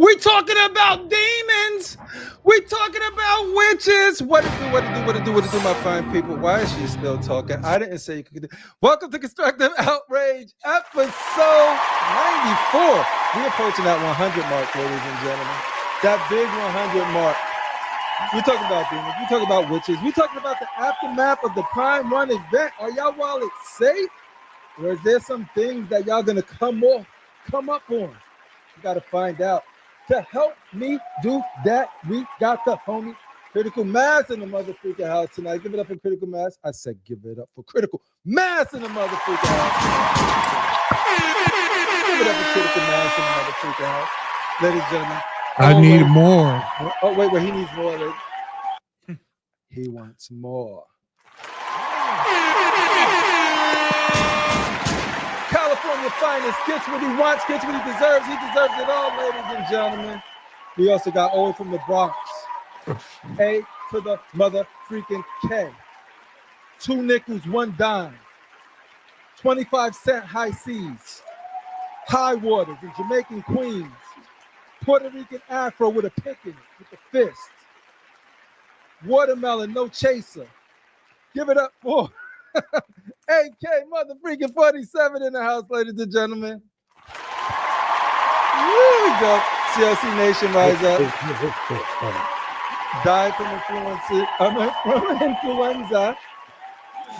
We talking about demons. We talking about witches. What it do, my fine people? Why is she still talking? I didn't say you could do. Welcome to Constructive Outrage, episode 94. We're approaching that 100 mark, ladies and gentlemen. That big 100 mark. We're talking about demons. We're talking about witches. We're talking about the aftermath of the Prime1 event. Are y'all wallets safe? Or is there some things that y'all gonna come up on? You gotta find out. To help me do that, we got the homie Critical Mass in the motherfucking house tonight. Give it up for Critical Mass. I said give it up for Critical Mass in the motherfucking house. Give it up for Critical Mass in the motherfucking house. Ladies and gentlemen. I need more. Oh, wait, he needs more. He wants more. California finest, gets what he wants, gets what he deserves. He deserves it all, ladies and gentlemen. We also got Old from the Bronx. A to the mother freaking K. 2 nickels, 1 dime. 25-cent high seas. High waters in Jamaican Queens. Puerto Rican Afro with a pick in it, with a fist. Watermelon, no chaser. Give it up for AK mother freaking 47 in the house, ladies and gentlemen. Here we go. CLC Nation rise up. Died from influenza.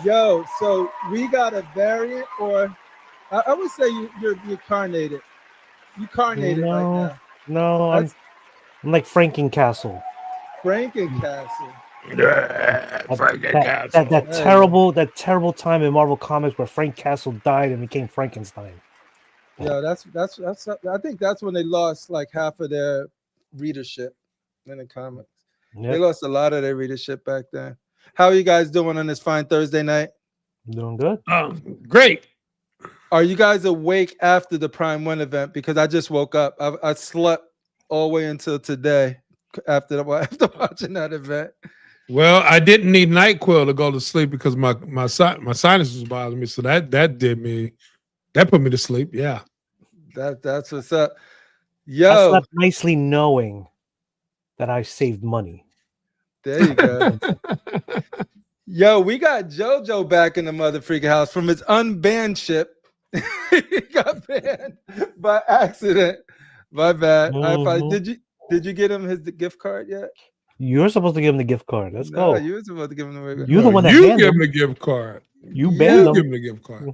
Yo, so we got a variant, or I would say you're carnated. You carnated right now. No, I'm like Frankencastle. Frankencastle. That terrible time in Marvel Comics where Frank Castle died and became Frankenstein. Yeah, that's. I think that's when they lost like half of their readership in the comics. Yep. They lost a lot of their readership back then. How are you guys doing on this fine Thursday night? Doing good. Great. Are you guys awake after the Prime1 event? Because I just woke up. I slept all the way until today after watching that event. Well, I didn't need NyQuil to go to sleep because my sinus was bothering me. So that put me to sleep. Yeah. That's what's up. Yo. I slept nicely knowing that I saved money. There you go. Yo, we got JoJo back in the mother freaking house from his unbanned ship. He got banned by accident. My bad. Did you get him his gift card yet? You're supposed to give him the gift card. Let's go. You were supposed to give him the gift card. You're the one that you give him the gift card. You banned him. Give him the gift card.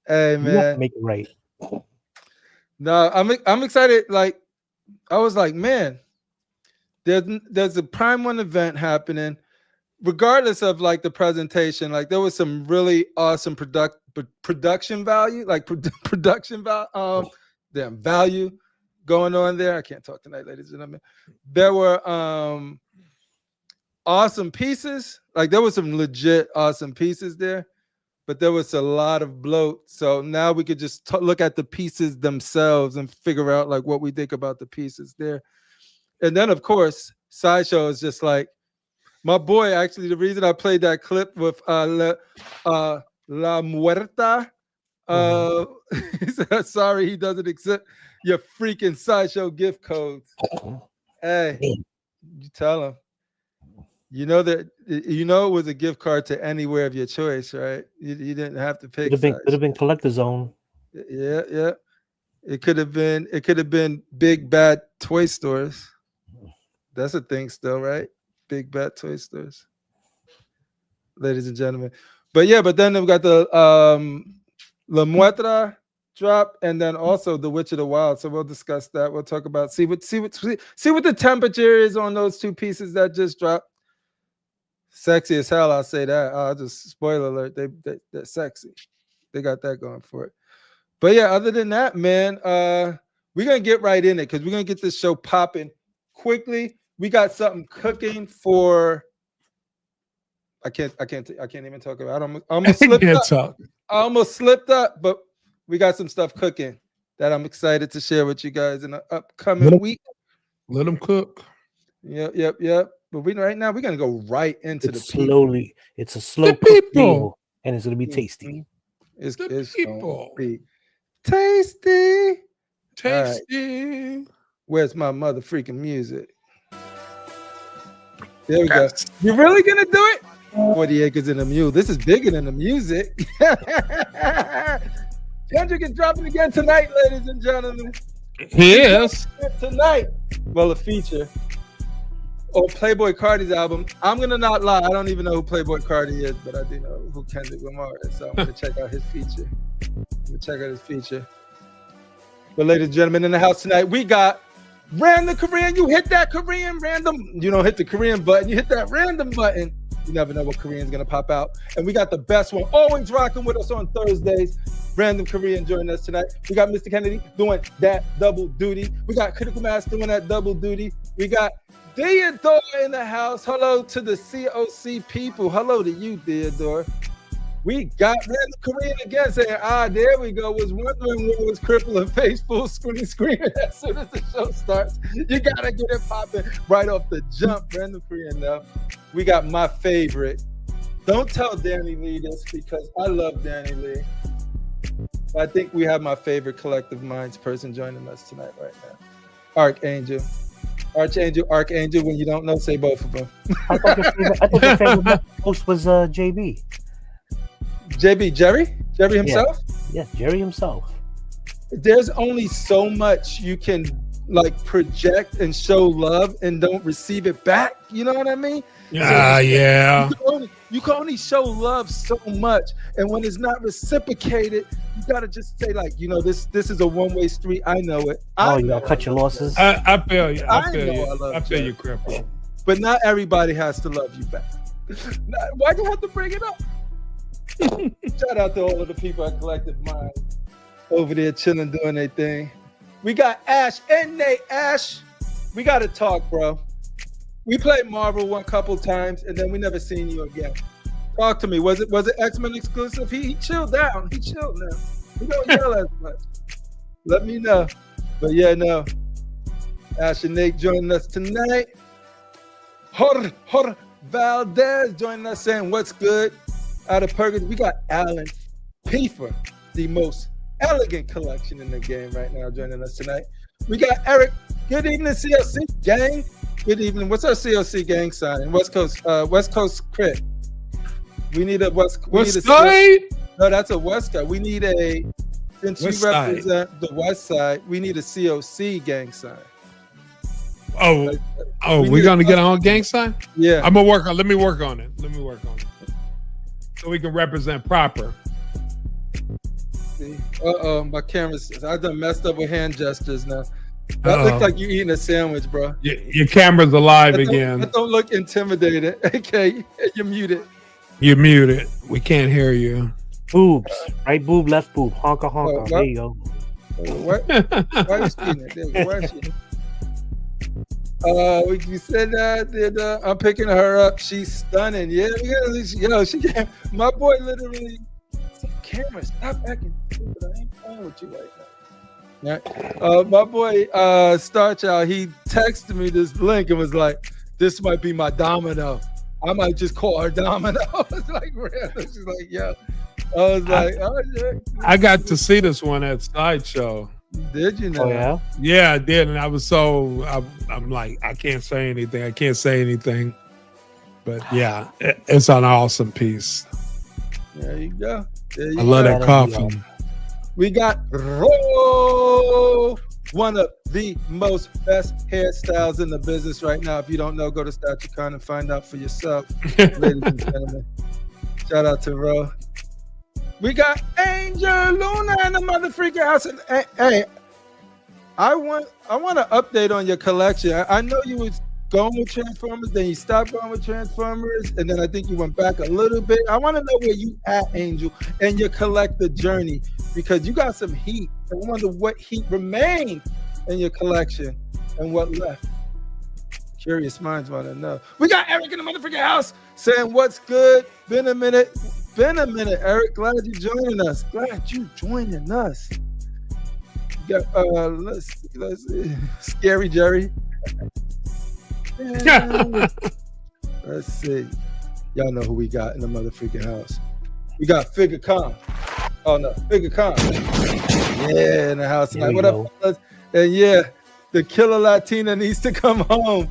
Hey man, make it right. No, I'm excited. Like I was like, man, there's a Prime1 event happening. Regardless of like the presentation, like there was some really awesome production value, like production value going on there. I can't talk tonight, ladies and gentlemen. There were awesome pieces. Like there was some legit awesome pieces there, but there was a lot of bloat. So now we could just look at the pieces themselves and figure out like what we think about the pieces there. And then of course, Sideshow is just like, my boy, actually, the reason I played that clip with La Muerta, he said, sorry, he doesn't accept your freaking Sideshow gift codes. Hey, you tell him. You know it was a gift card to anywhere of your choice, right? You didn't have to pick. Could have been Collector Zone. Yeah. It could have been big bad toy stores. That's a thing still, right? Big bad toy stores, ladies and gentlemen. But then we've got the La Muerta drop, and then also the Witch of the Wild. So we'll discuss that. We'll talk about see what the temperature is on those two pieces that just dropped. Sexy as hell, I'll say that. I'll just spoiler alert, they're sexy. They got that going for it. But yeah, other than that, man, we're gonna get right in it because we're gonna get this show popping quickly. We got something cooking for. I can't even talk about it. I almost slipped up, but we got some stuff cooking that I'm excited to share with you guys in the upcoming week. Let them cook. Yep. But right now we're gonna go right into the slowly. people. It's a slow cook meal, and it's gonna be tasty. It's gonna be tasty. Tasty. Where's my mother freaking music? There we go. You really gonna do it? 40 acres and a mule. This is bigger than the music. Kendrick is dropping again tonight, ladies and gentlemen. Yes. Tonight. Well, a feature. Or Playboy Cardi's album. I'm gonna not lie. I don't even know who Playboy Cardi is, but I do know who Kendrick Lamar is. So I'm gonna check out his feature. But ladies and gentlemen, in the house tonight, we got Random Korean. You hit that Korean random. You don't hit the Korean button. You hit that random button. You never know what Korean's gonna pop out. And we got the best one, always rocking with us on Thursdays. Random Korean joining us tonight. We got Mr. Kennedy doing that double duty. We got Critical Mass doing that double duty. We got Theodore in the house. Hello to the COC people. Hello to you, Theodore. We got Random Korean again saying, there we go. Was wondering what was crippling face full screaming as soon as the show starts. You gotta get it popping right off the jump. Random Korean now. We got my favorite. Don't tell Danny Lee this because I love Danny Lee. I think we have my favorite Collective Minds person joining us tonight right now. Archangel. Archangel. When you don't know, say both of them. I thought your favorite host was JB. JB, Jerry himself? Yeah, Jerry himself. There's only so much you can like project and show love and don't receive it back. You know what I mean? Yeah. You can only show love so much, and when it's not reciprocated, you gotta just say like, this is a one-way street. I know it. You gotta cut your losses. I feel you. I feel you, Cripple. But not everybody has to love you back. Why'd you have to bring it up? Shout out to all of the people at Collective Mind over there chilling, doing their thing. We got Ash and Nate. Ash, we got to talk, bro. We played Marvel one couple times, and then we never seen you again. Talk to me. Was it X-Men exclusive? He chilled down. He chilled now. We don't yell as much. Let me know. But yeah, no. Ash and Nate joining us tonight. Hor Valdez joining us saying, what's good? Out of Perkins, we got Alan Piefer, the most elegant collection in the game right now, joining us tonight. We got Eric. Good evening, COC gang. Good evening. What's our COC gang sign? West Coast Crit. We need a West Side? No, that's a West guy. We need since West you represent the West Side, we need a COC gang sign. We're gonna get our own gang sign? Yeah. Let me work on it. So we can represent proper. My camera's. I done messed up with hand gestures now. That looks like you eating a sandwich, bro. Your camera's alive again. That don't look intimidated. Okay, you're muted. You're muted. We can't hear you. Boobs. Right boob, left boob. Honka, honka. There you go. What? Why are you seeing it? There you go. Why is she? You said that I'm picking her up. She's stunning. Yeah, she can't. My boy literally. Camera, stop acting stupid. I ain't playing with you right now. Right. My boy Star Child, he texted me this link and was like, "This might be my Domino. I might just call her Domino." It's like random. She's like, "Yo." I was like, "Oh yeah." I got to see this one at Sideshow. Did you know? Oh, yeah? Yeah, I did, and I was I'm like, I can't say anything. But yeah, it's an awesome piece. There you go. I love that coffin. We got Ro, one of the most best hairstyles in the business right now. If you don't know, go to StatueCon and find out for yourself, ladies and gentlemen. Shout out to Ro. We got Angel Luna in the motherfucking house. And, hey, I want an update on your collection. I know you was going with Transformers, then you stopped going with Transformers, and then I think you went back a little bit. I want to know where you at, Angel, and your collector journey, because you got some heat. I wonder what heat remained in your collection and what left. Curious minds want to know. We got Eric in the motherfucking house saying, "What's good? Been a minute, Eric. Glad you joining us. You got, let's see. Scary Jerry. Let's see. Y'all know who we got in the motherfucking house. We got Figure Con. Oh no, Figure Con. Yeah, in the house tonight. What up, fellas? And yeah, The killer Latina needs to come home.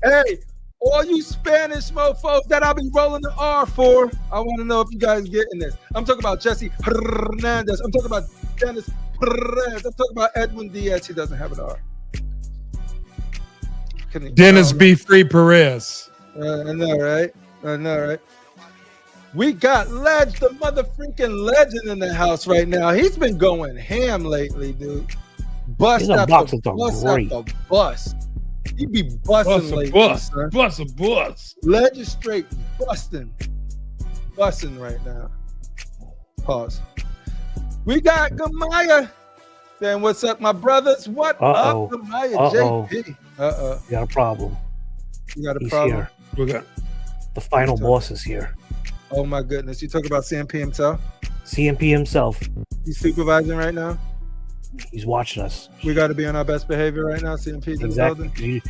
Hey, all you Spanish mofos that I'll be rolling the R for, I want to know if you guys getting this. I'm talking about Jesse Hernandez. I'm talking about Dennis Perez. I'm talking about Edwin Diaz. He doesn't have an R. Dennis B. Free Perez. I know, right? I know, right? We got Ledge, the mother-freaking legend in the house right now. He's been going ham lately, dude. Bust after bust after bust. He be busting lately, bust a bust. Ledge is straight busting right now. Pause. We got Gamaya saying, "What's up, my brothers? What up, Gamaya?" JP. You got a problem. You got a He's problem. Here. We got The final boss is here. Oh my goodness! You talk about CMP himself. CMP himself. He's supervising right now. He's watching us. We got to be on our best behavior right now. CMP's in the building. You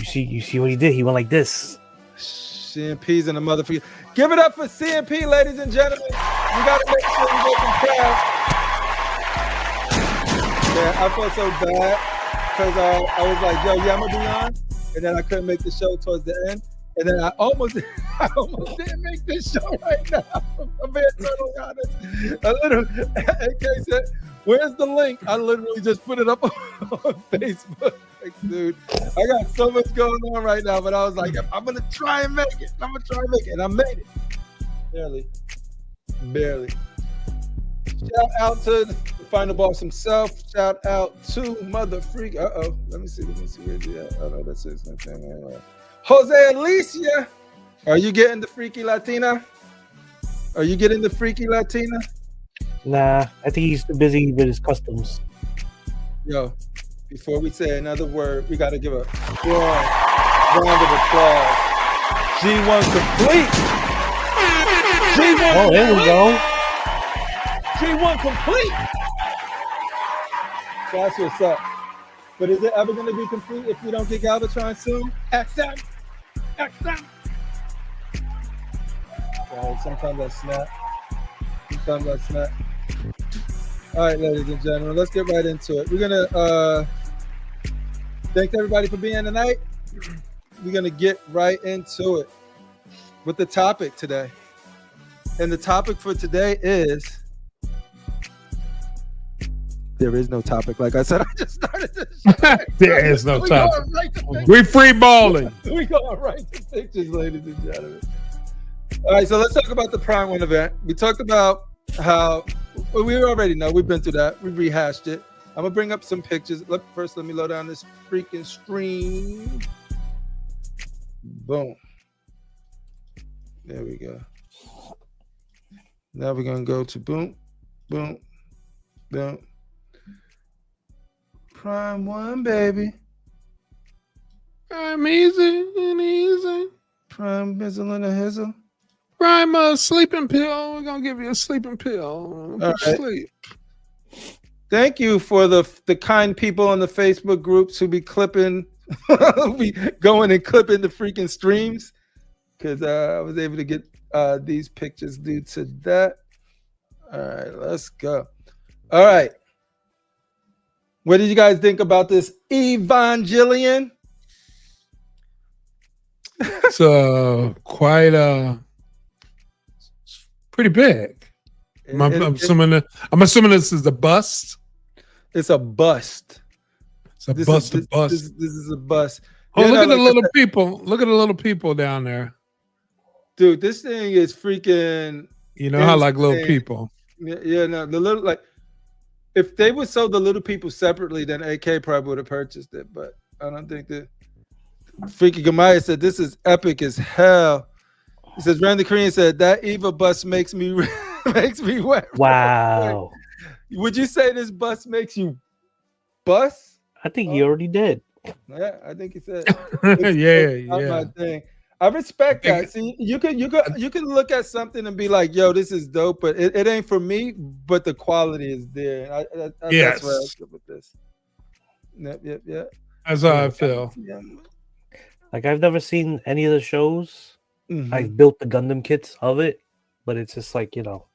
see what he did? He went like this. CMP's in the motherfucker. Give it up for CMP, ladies and gentlemen. We got to make sure we make him proud. Yeah, I felt so bad because I was like, yo, yeah, I'm going to be on. And then I couldn't make the show towards the end. And then I almost didn't make this show right now. I'm being totally honest. I literally, AK said, "Where's the link?" I literally just put it up on Facebook. Like, dude, I got so much going on right now, but I was like, I'm gonna try and make it. And I made it. Barely. Shout out to the final boss himself. Shout out to Mother Freak. Let me see. Where's he at? Oh no, that's it. Jose Alicia, are you getting the Freaky Latina? Nah, I think he's too busy with his customs. Yo, before we say another word, we got to give a strong round of applause. G1 complete. Oh, there we go. G1 complete. That's what's up. But is it ever going to be complete if we don't get Galvatron soon? XM. Sometimes I snap. All right, ladies and gentlemen, let's get right into it. We're going to thank everybody for being tonight. We're going to get right into it with the topic today. And the topic for today is... There is no topic. Like I said, I just started this. There is no topic. We free balling. We going right to pictures, ladies and gentlemen. All right, so let's talk about the Prime1 event. We talked about how we already know. We've been through that. We rehashed it. I'm gonna bring up some pictures. First, let me load down this freaking stream. Boom. There we go. Now we're gonna go to boom. Prime1, baby. Prime easy. Prime bizzle and a hizzle. Prime sleeping pill. We're gonna give you a sleeping pill. All right. Sleep. Thank you for the kind people on the Facebook groups who be clipping, be going and clipping the freaking streams, because I was able to get these pictures due to that. All right, let's go. All right. What did you guys think about this Evangelion? It's quite pretty big. I'm assuming this is a bust. It's a bust. It's a bust. This is a bust. Oh, look at the little people. Look at the little people down there. Dude, this thing is freaking. You know, I like little people. Yeah, no, the little, like, if they would sell the little people separately, then AK probably would have purchased it. But I don't think that. Freaky Gamaya said, "This is epic as hell." He says, Randy Korean said, "That Eva bus makes me wet." Wow. Would you say this bus makes you bust? I think he already did. Yeah, I think he said. Yeah. My thing. I respect that. See, you can look at something and be like, "Yo, this is dope," but it ain't for me. But the quality is there. Yes. That's where I was with this. Yep. That's how I feel. Yeah. Like, I've never seen any of the shows. Mm-hmm. I built the Gundam kits of it, but it's just like, you know,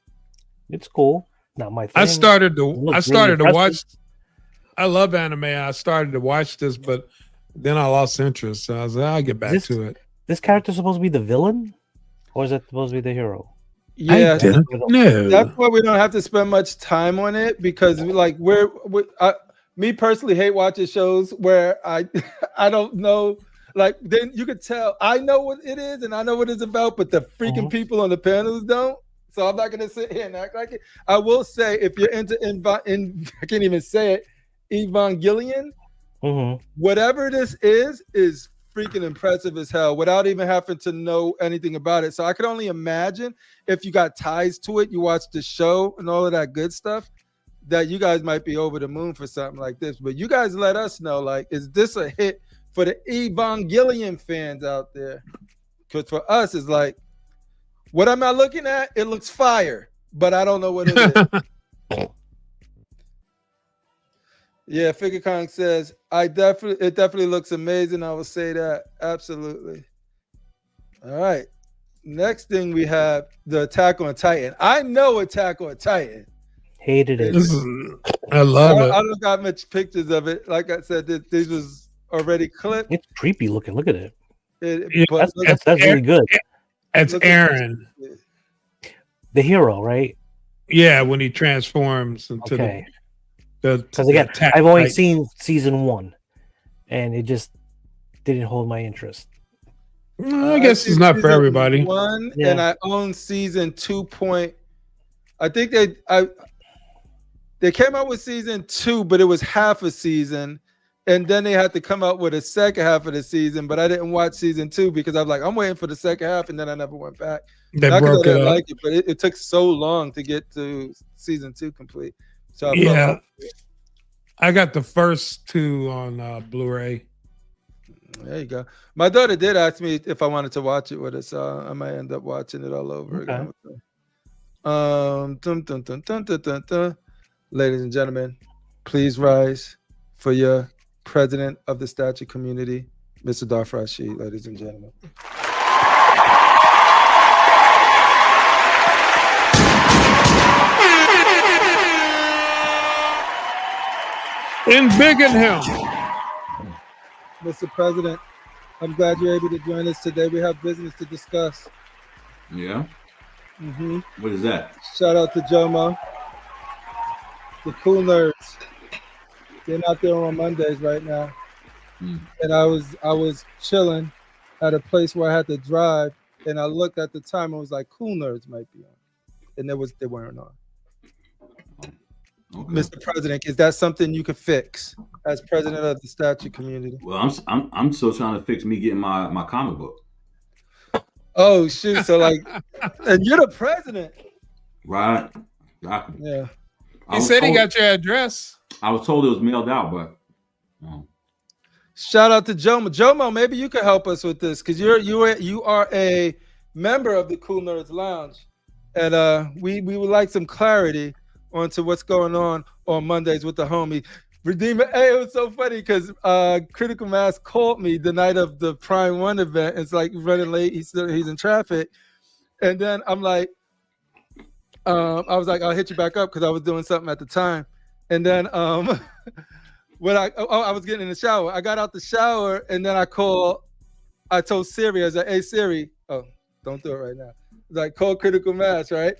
it's cool. Not my thing. I started to watch. I love anime. I started to watch this, but then I lost interest. So I was like, I'll get back to it. This character supposed to be the villain, or is it supposed to be the hero? Yeah, I didn't know. that's why we don't have to spend much time on it because like me personally hate watching shows where I I don't know. Like then you could tell I know what it is and I know what it's about, but the freaking people on the panels don't. So I'm not gonna sit here and act like it. I will say if you're into I can't even say it, Evangelion, whatever this is freaking impressive as hell without even having to know anything about it. So I could only imagine if you got ties to it, you watch the show and all of that good stuff, that you guys might be over the moon for something like this. But you guys let us know, like, is this a hit for the Evangelion fans out there? Because for us, it's like, what am I looking at? It looks fire, but I don't know what it is. Yeah, Figure Kong says, it definitely looks amazing. I will say that. Absolutely. All right. Next thing we have the Attack on Titan. I know Attack on Titan. Hated it. I love it. I don't got much pictures of it. Like I said, this was already clipped. It's creepy looking. Look at it. That's really good. That's Aaron. The hero, right? Yeah, when he transforms into because again, I've only seen season 1, and it just didn't hold my interest. I guess it's not for everybody. And I own season 2. I think they came out with season 2, but it was half a season, and then they had to come out with a second half of the season. But I didn't watch season 2 because I was like, I'm waiting for the second half, and then I never went back. They broke it up. Like it, but it took so long to get to season 2 complete. So I got the first 2 on Blu-ray. There you go. My daughter did ask me if I wanted to watch it with her, so I might end up watching it all over again. Ladies and gentlemen, please rise for your president of the statue community, Mr. Darth Rashid, ladies and gentlemen. Embiggen him. Mr. President, I'm glad you're able to join us today. We have business to discuss. Yeah? What is that? Shout out to Jomo. The cool nerds. They're not there on Mondays right now. And I was chilling at a place where I had to drive, and I looked at the time and was like, cool nerds might be on. And they weren't on. Okay. Mr. President, is that something you could fix as president of the statue community? Well, I'm still trying to fix me getting my comic book. Oh shoot! So like, and you're the president, right? Exactly. Yeah. He said he got your address. I was told it was mailed out, but. Shout out to Jomo. Jomo, maybe you could help us with this because you are a member of the Cool Nerds Lounge, and we would like some clarity onto what's going on Mondays with the homie Redeemer. Hey, it was so funny because Critical Mass called me the night of the Prime1 event. It's like running late. He's in traffic, and then I'm like, I was like, I'll hit you back up because I was doing something at the time, and then when I was getting in the shower, I got out the shower, and then I told Siri, I was like, hey Siri, don't do it right now. Like call Critical Mass, right?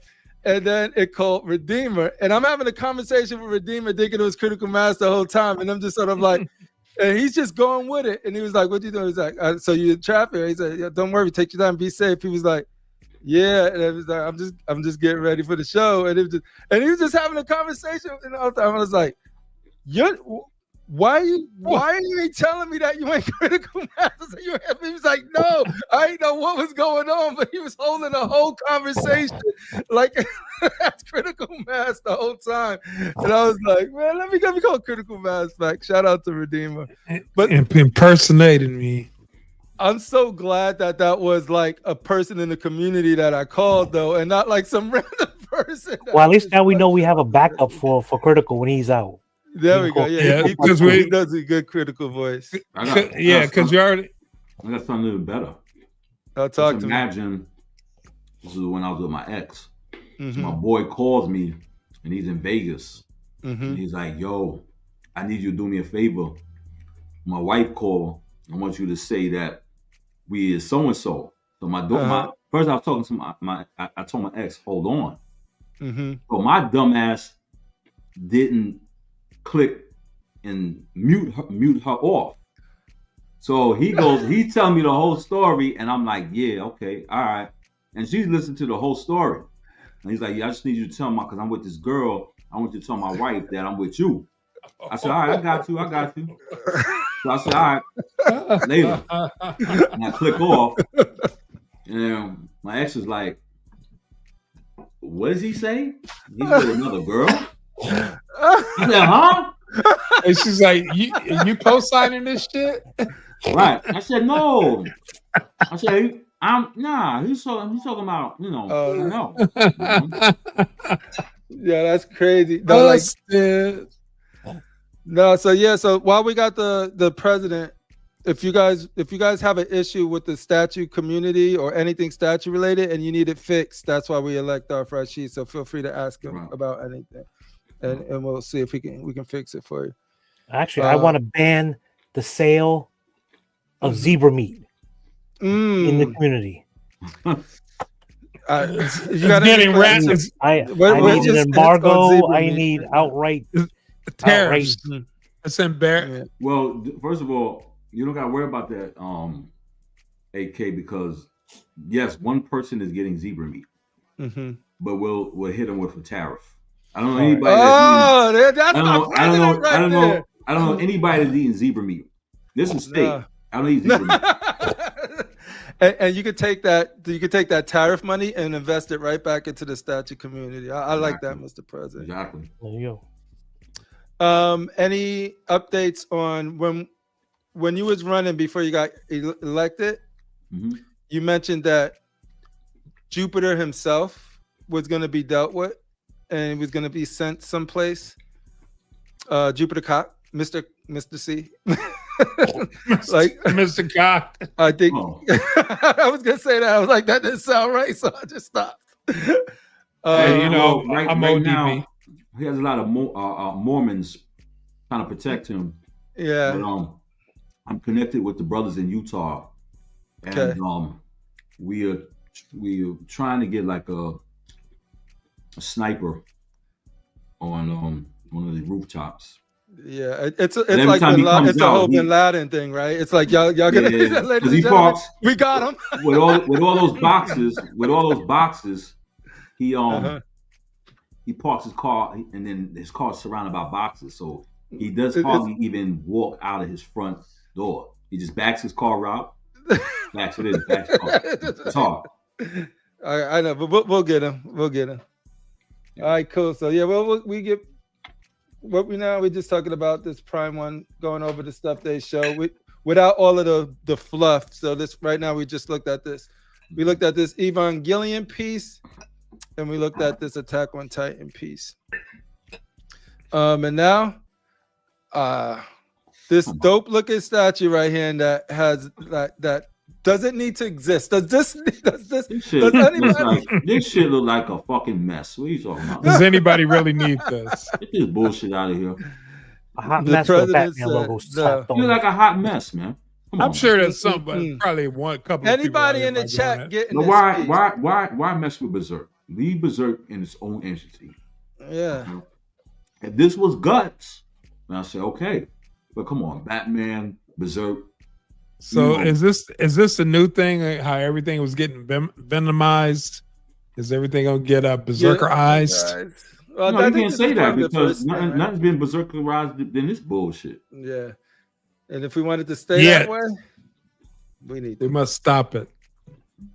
And then it called Redeemer. And I'm having a conversation with Redeemer thinking it was Critical Mass the whole time. And I'm just sort of like, and he's just going with it. And he was like, what are you doing? He's like, so you in traffic? He said, yeah, don't worry, take your time, be safe. He was like, yeah. And I was like, I'm just getting ready for the show. And he was just having a conversation. And all the time I was like, why are you telling me that you ain't Critical Mass? He was like, no, I didn't know what was going on, but he was holding a whole conversation like that's Critical Mass the whole time. And I was like, man, let me call Critical Mass back. Shout out to Redeemer. But impersonating me. I'm so glad that was like a person in the community that I called though, and not like some random person. Well, at least now we know we have a backup for Critical when he's out. There we go. Yeah, because he does a good Critical voice. Because you already. I got something even better. I'll talk to imagine this is when I was with my ex. So my boy calls me and he's in Vegas. And he's like, yo, I need you to do me a favor. My wife called. I want you to say that we is so and so. So my first I was talking to I told my ex, hold on. Mm-hmm. So my dumb ass didn't click and mute her off. So he's telling me the whole story, and I'm like, yeah, okay, all right. And she's listening to the whole story. And he's like, yeah, I just need you to tell me, because I'm with this girl, I want you to tell my wife that I'm with you. I said, all right, I got you. So I said, all right, later. And I click off. And my ex was like, what does he say? He's with another girl? I said, huh? And she's like, you co-signing this shit? Right. I said, no. I said, he's talking about, no. Yeah, that's crazy. No, no, so while we got the president, if you guys have an issue with the statue community or anything statue related and you need it fixed, that's why we elect our Rashid. So feel free to ask him about anything, and we'll see if we can fix it for you. Actually, I want to ban the sale of zebra meat in the community. You got getting rats. I need an embargo. I need outright tariffs. It's embarrassing. Well, first of all, you don't got to worry about that, AK, because yes, one person is getting zebra meat, but we'll hit them with a tariff. I don't know anybody. I don't know anybody that's eating zebra meat. This is steak. I don't eat zebra meat. And you could take that tariff money and invest it right back into the statue community. I like that, Mr. President. Exactly. There you go. Any updates on when you was running before you got elected? You mentioned that Jupiter himself was going to be dealt with and was going to be sent someplace. Jupiter Cock, Mr. C. Like Mr. Cock. I think I was gonna say that. I was like, that didn't sound right, so I just stopped. Right right now, he has a lot of Mormons trying to protect him. Yeah. But, I'm connected with the brothers in Utah, and we are trying to get like a sniper on one of the rooftops. Yeah, it's like it's a whole Bin Laden thing, right? It's like y'all gonna because he parks. We got him with all those boxes. He parks his car, and then his car's surrounded by boxes, so he does hardly even walk out of his front door. He just backs his car out, backs it in, backs his car. It's hard. I know, but we'll get him. We'll get him. All right, cool. So yeah, we get. What we're just talking about this Prime1 going over the stuff they show without all of the fluff. So this right now we just looked at this. We looked at this Evangelion piece, and we looked at this Attack on Titan piece. And now this dope looking statue right here that has that doesn't need to exist. Does anybody? This shit look like a fucking mess. What are you talking about? Does anybody really need this? Get this bullshit out of here. A hot mess with Batman logo. You look like a hot mess, man. I'm sure there's somebody, probably one couple. Anybody in the chat getting this? Why mess with Berserk? Leave Berserk in its own entity. Yeah. If this was Guts, then I say okay, but come on, Batman, Berserk. So is this a new thing? How everything was getting venomized? Is everything gonna get berserkerized? Well, no, you can't say that because nothing's been berserkerized than this bullshit. Yeah, and if we wanted to stay that way, we must stop it.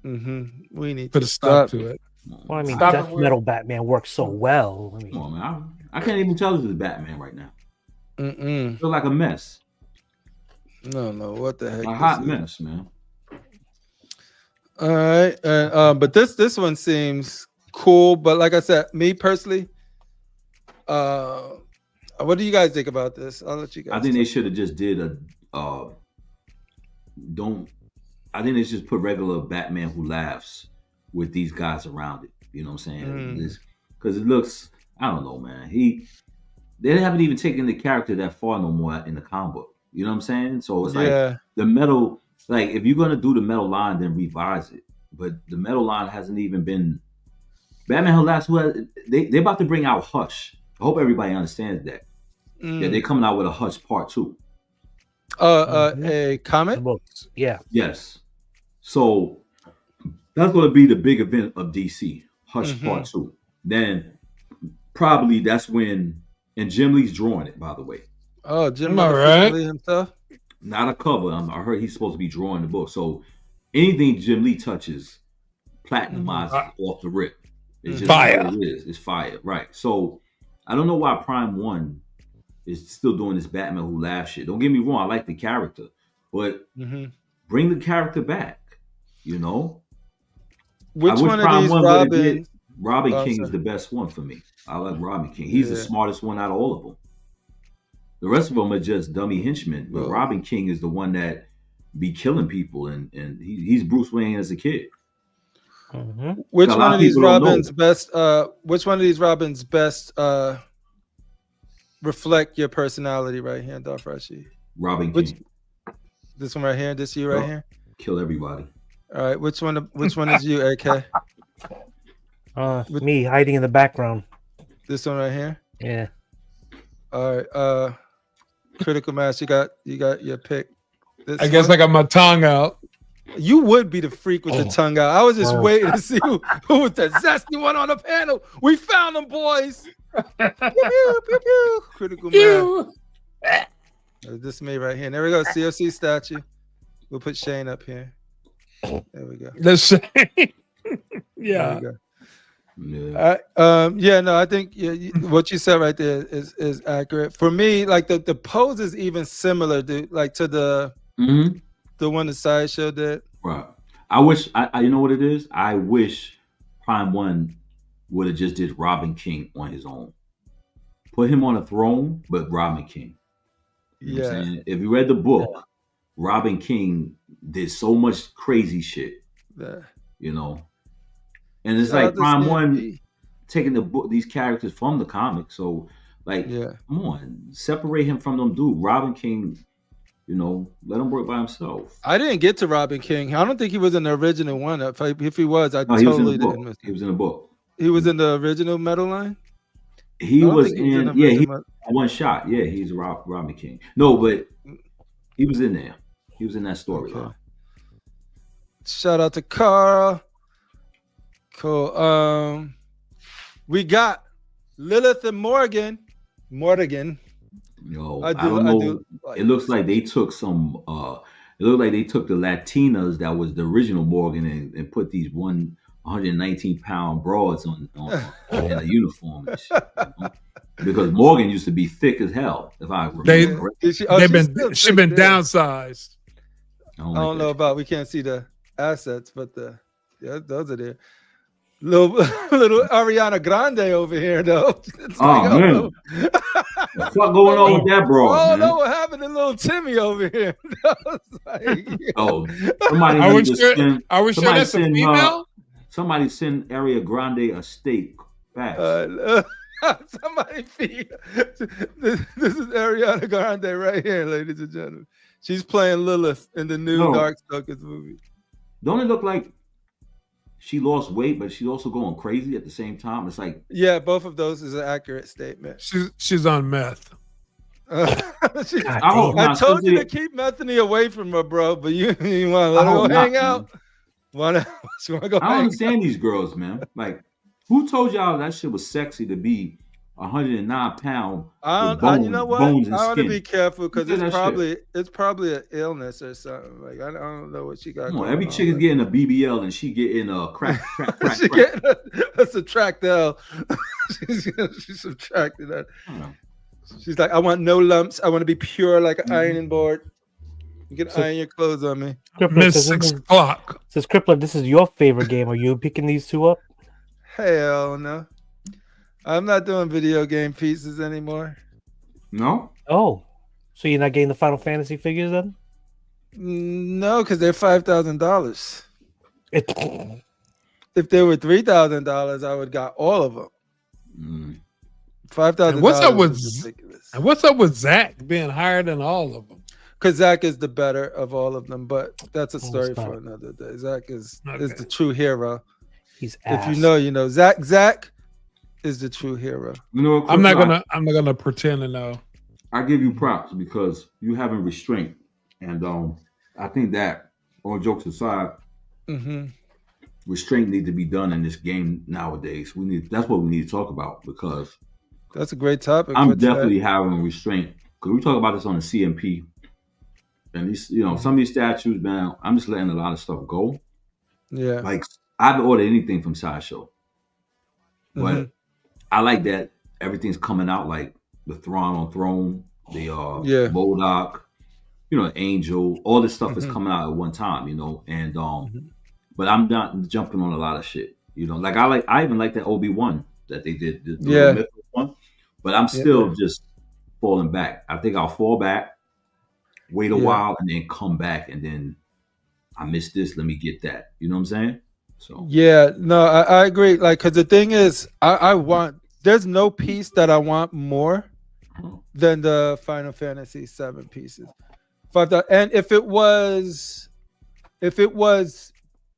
We need to put a stop to it. Well, I mean, Death Metal Batman works so well. I mean, come on, man. I can't even tell this is Batman right now. I feel like a mess. No, what the heck? A hot mess, man. All right, but this one seems cool. But like I said, me personally, what do you guys think about this? I'll let you guys. I think they should have just did I think they should just put regular Batman who laughs with these guys around it. You know what I'm saying? Because it looks, I don't know, man. they haven't even taken the character that far no more in the comic book. You know what I'm saying? So it's like Yeah. the metal. Like if you're gonna do the metal line, then revise it. But the metal line hasn't even been. Batman Who Laughs. They're about to bring out Hush. I hope everybody understands that. Yeah, they're coming out with a Hush Part 2. A comic? Books. Yeah. Yes. So that's going to be the big event of DC. Hush Part 2. Then probably that's when, and Jim Lee's drawing it, by the way. Oh, Jim Lee himself? Not a cover. I heard he's supposed to be drawing the book. So anything Jim Lee touches, platinumizes off the rip. It's just fire. What it is. It's fire. Right. So I don't know why Prime1 is still doing this Batman Who Laughs shit. Don't get me wrong. I like the character. But bring the character back. You know? Which one of these Robin King is the best one for me. I like Robin King. He's the smartest one out of all of them. The rest of them are just dummy henchmen. But Robin King is the one that be killing people, and he's Bruce Wayne as a kid. Which one of these Robins best? Which one of these Robins best reflect your personality? Right here, Dafrashi. Robin King. This one right here. This you right here. Kill everybody. All right. Which one is you, AK? Me hiding in the background. This one right here. Yeah. All right. Critical Mass. You got your pick. I guess I got my tongue out. You would be the freak with the tongue out. I was just waiting to see who was the zesty one on the panel. We found them, boys. Pew, pew, pew, pew. Critical Mass. This is me right here. There we go. COC statue. We'll put Shane up here. There we go. The Shane. Yeah. No, I think what you said right there is accurate. For me, like the pose is even similar, dude, like to the one the Sideshow did. Right. I wish you know what it is? I wish Prime1 would have just did Robin King on his own. Put him on a throne, but Robin King. You know what I'm saying? If you read the book, Robin King did so much crazy shit. Yeah. You know? And it's like Prime1 taking these characters from the comic. So, like, come on, separate him from them, dude. Robin King, you know, let him work by himself. I didn't get to Robin King. I don't think he was in the original one. If he was, totally didn't miss him. He was in the book. He was in the original Metal Line? He was in he one shot. Yeah, he's Robin King. No, but he was in there. He was in that storyline. Okay. Shout out to Carl. Cool. We got Lilith and Morgan. Yo, I don't know. It looks like they took some. It looked like they took the Latinas that was the original Morgan and put these 119-pound broads on in a uniform and shit, you know? Because Morgan used to be thick as hell. If I remember, she's been downsized. I don't know about. We can't see the assets, but those are there. Little Ariana Grande over here, though. Man. What's going on with that bro? Oh, no, what happened to little Timmy over here? Somebody are we sure that's a female? Somebody send Ariana Grande a steak fast. Somebody feed. This is Ariana Grande right here, ladies and gentlemen. She's playing Lilith in the new Darkstalkers movie. Don't it look like she lost weight, but she's also going crazy at the same time? It's like, yeah, both of those is an accurate statement. She's on meth. I told you to keep Methany away from her, bro, but you want to let her go hang out? She want to go? I don't understand these girls, man. Like, who told y'all that shit was sexy to be 109 pounds? You know what? I want to be careful because it's probably an illness or something. Like I don't know what she got. Come on, every chick is getting a BBL and she getting a crack. She getting a subtract L. She's subtracted that. She's like, I want no lumps. I want to be pure like an ironing board. You can iron your clothes on me. Miss 6 o'clock. Says Crippler, this is your favorite game. Are you picking these two up? Hell no. I'm not doing video game pieces anymore. No? Oh. So you're not getting the Final Fantasy figures then? No, because they're $5,000. If they were $3,000, I would got all of them. $5,000. What's up with ridiculous. And what's up with Zach being higher than all of them? Because Zach is the better of all of them, but that's a story for another day. Zach is the true hero. He's ass. If you know, you know. Zach is the true hero. You know, I'm not gonna pretend to know. I give you props because you having restraint, and I think that, all jokes aside, restraint need to be done in this game nowadays. That's what we need to talk about, because that's a great topic. I'm definitely having restraint, because we talk about this on the CMP, and these, you know, some of these statues, man, I'm just letting a lot of stuff go. Yeah, like I haven't ordered anything from Sideshow, but I like that everything's coming out, like the Thrawn on Throne, the MODOK, you know, Angel, all this stuff is coming out at one time, you know, and but I'm not jumping on a lot of shit, you know. Like I even like that Obi-Wan that they did, the mythical one, but I'm still just falling back. I think I'll fall back, wait a while, and then come back, and then I missed this, let me get that. You know what I'm saying? So yeah, no, I agree. Like, because the thing is, I want, there's no piece that I want more than the Final Fantasy 7 pieces. And if it was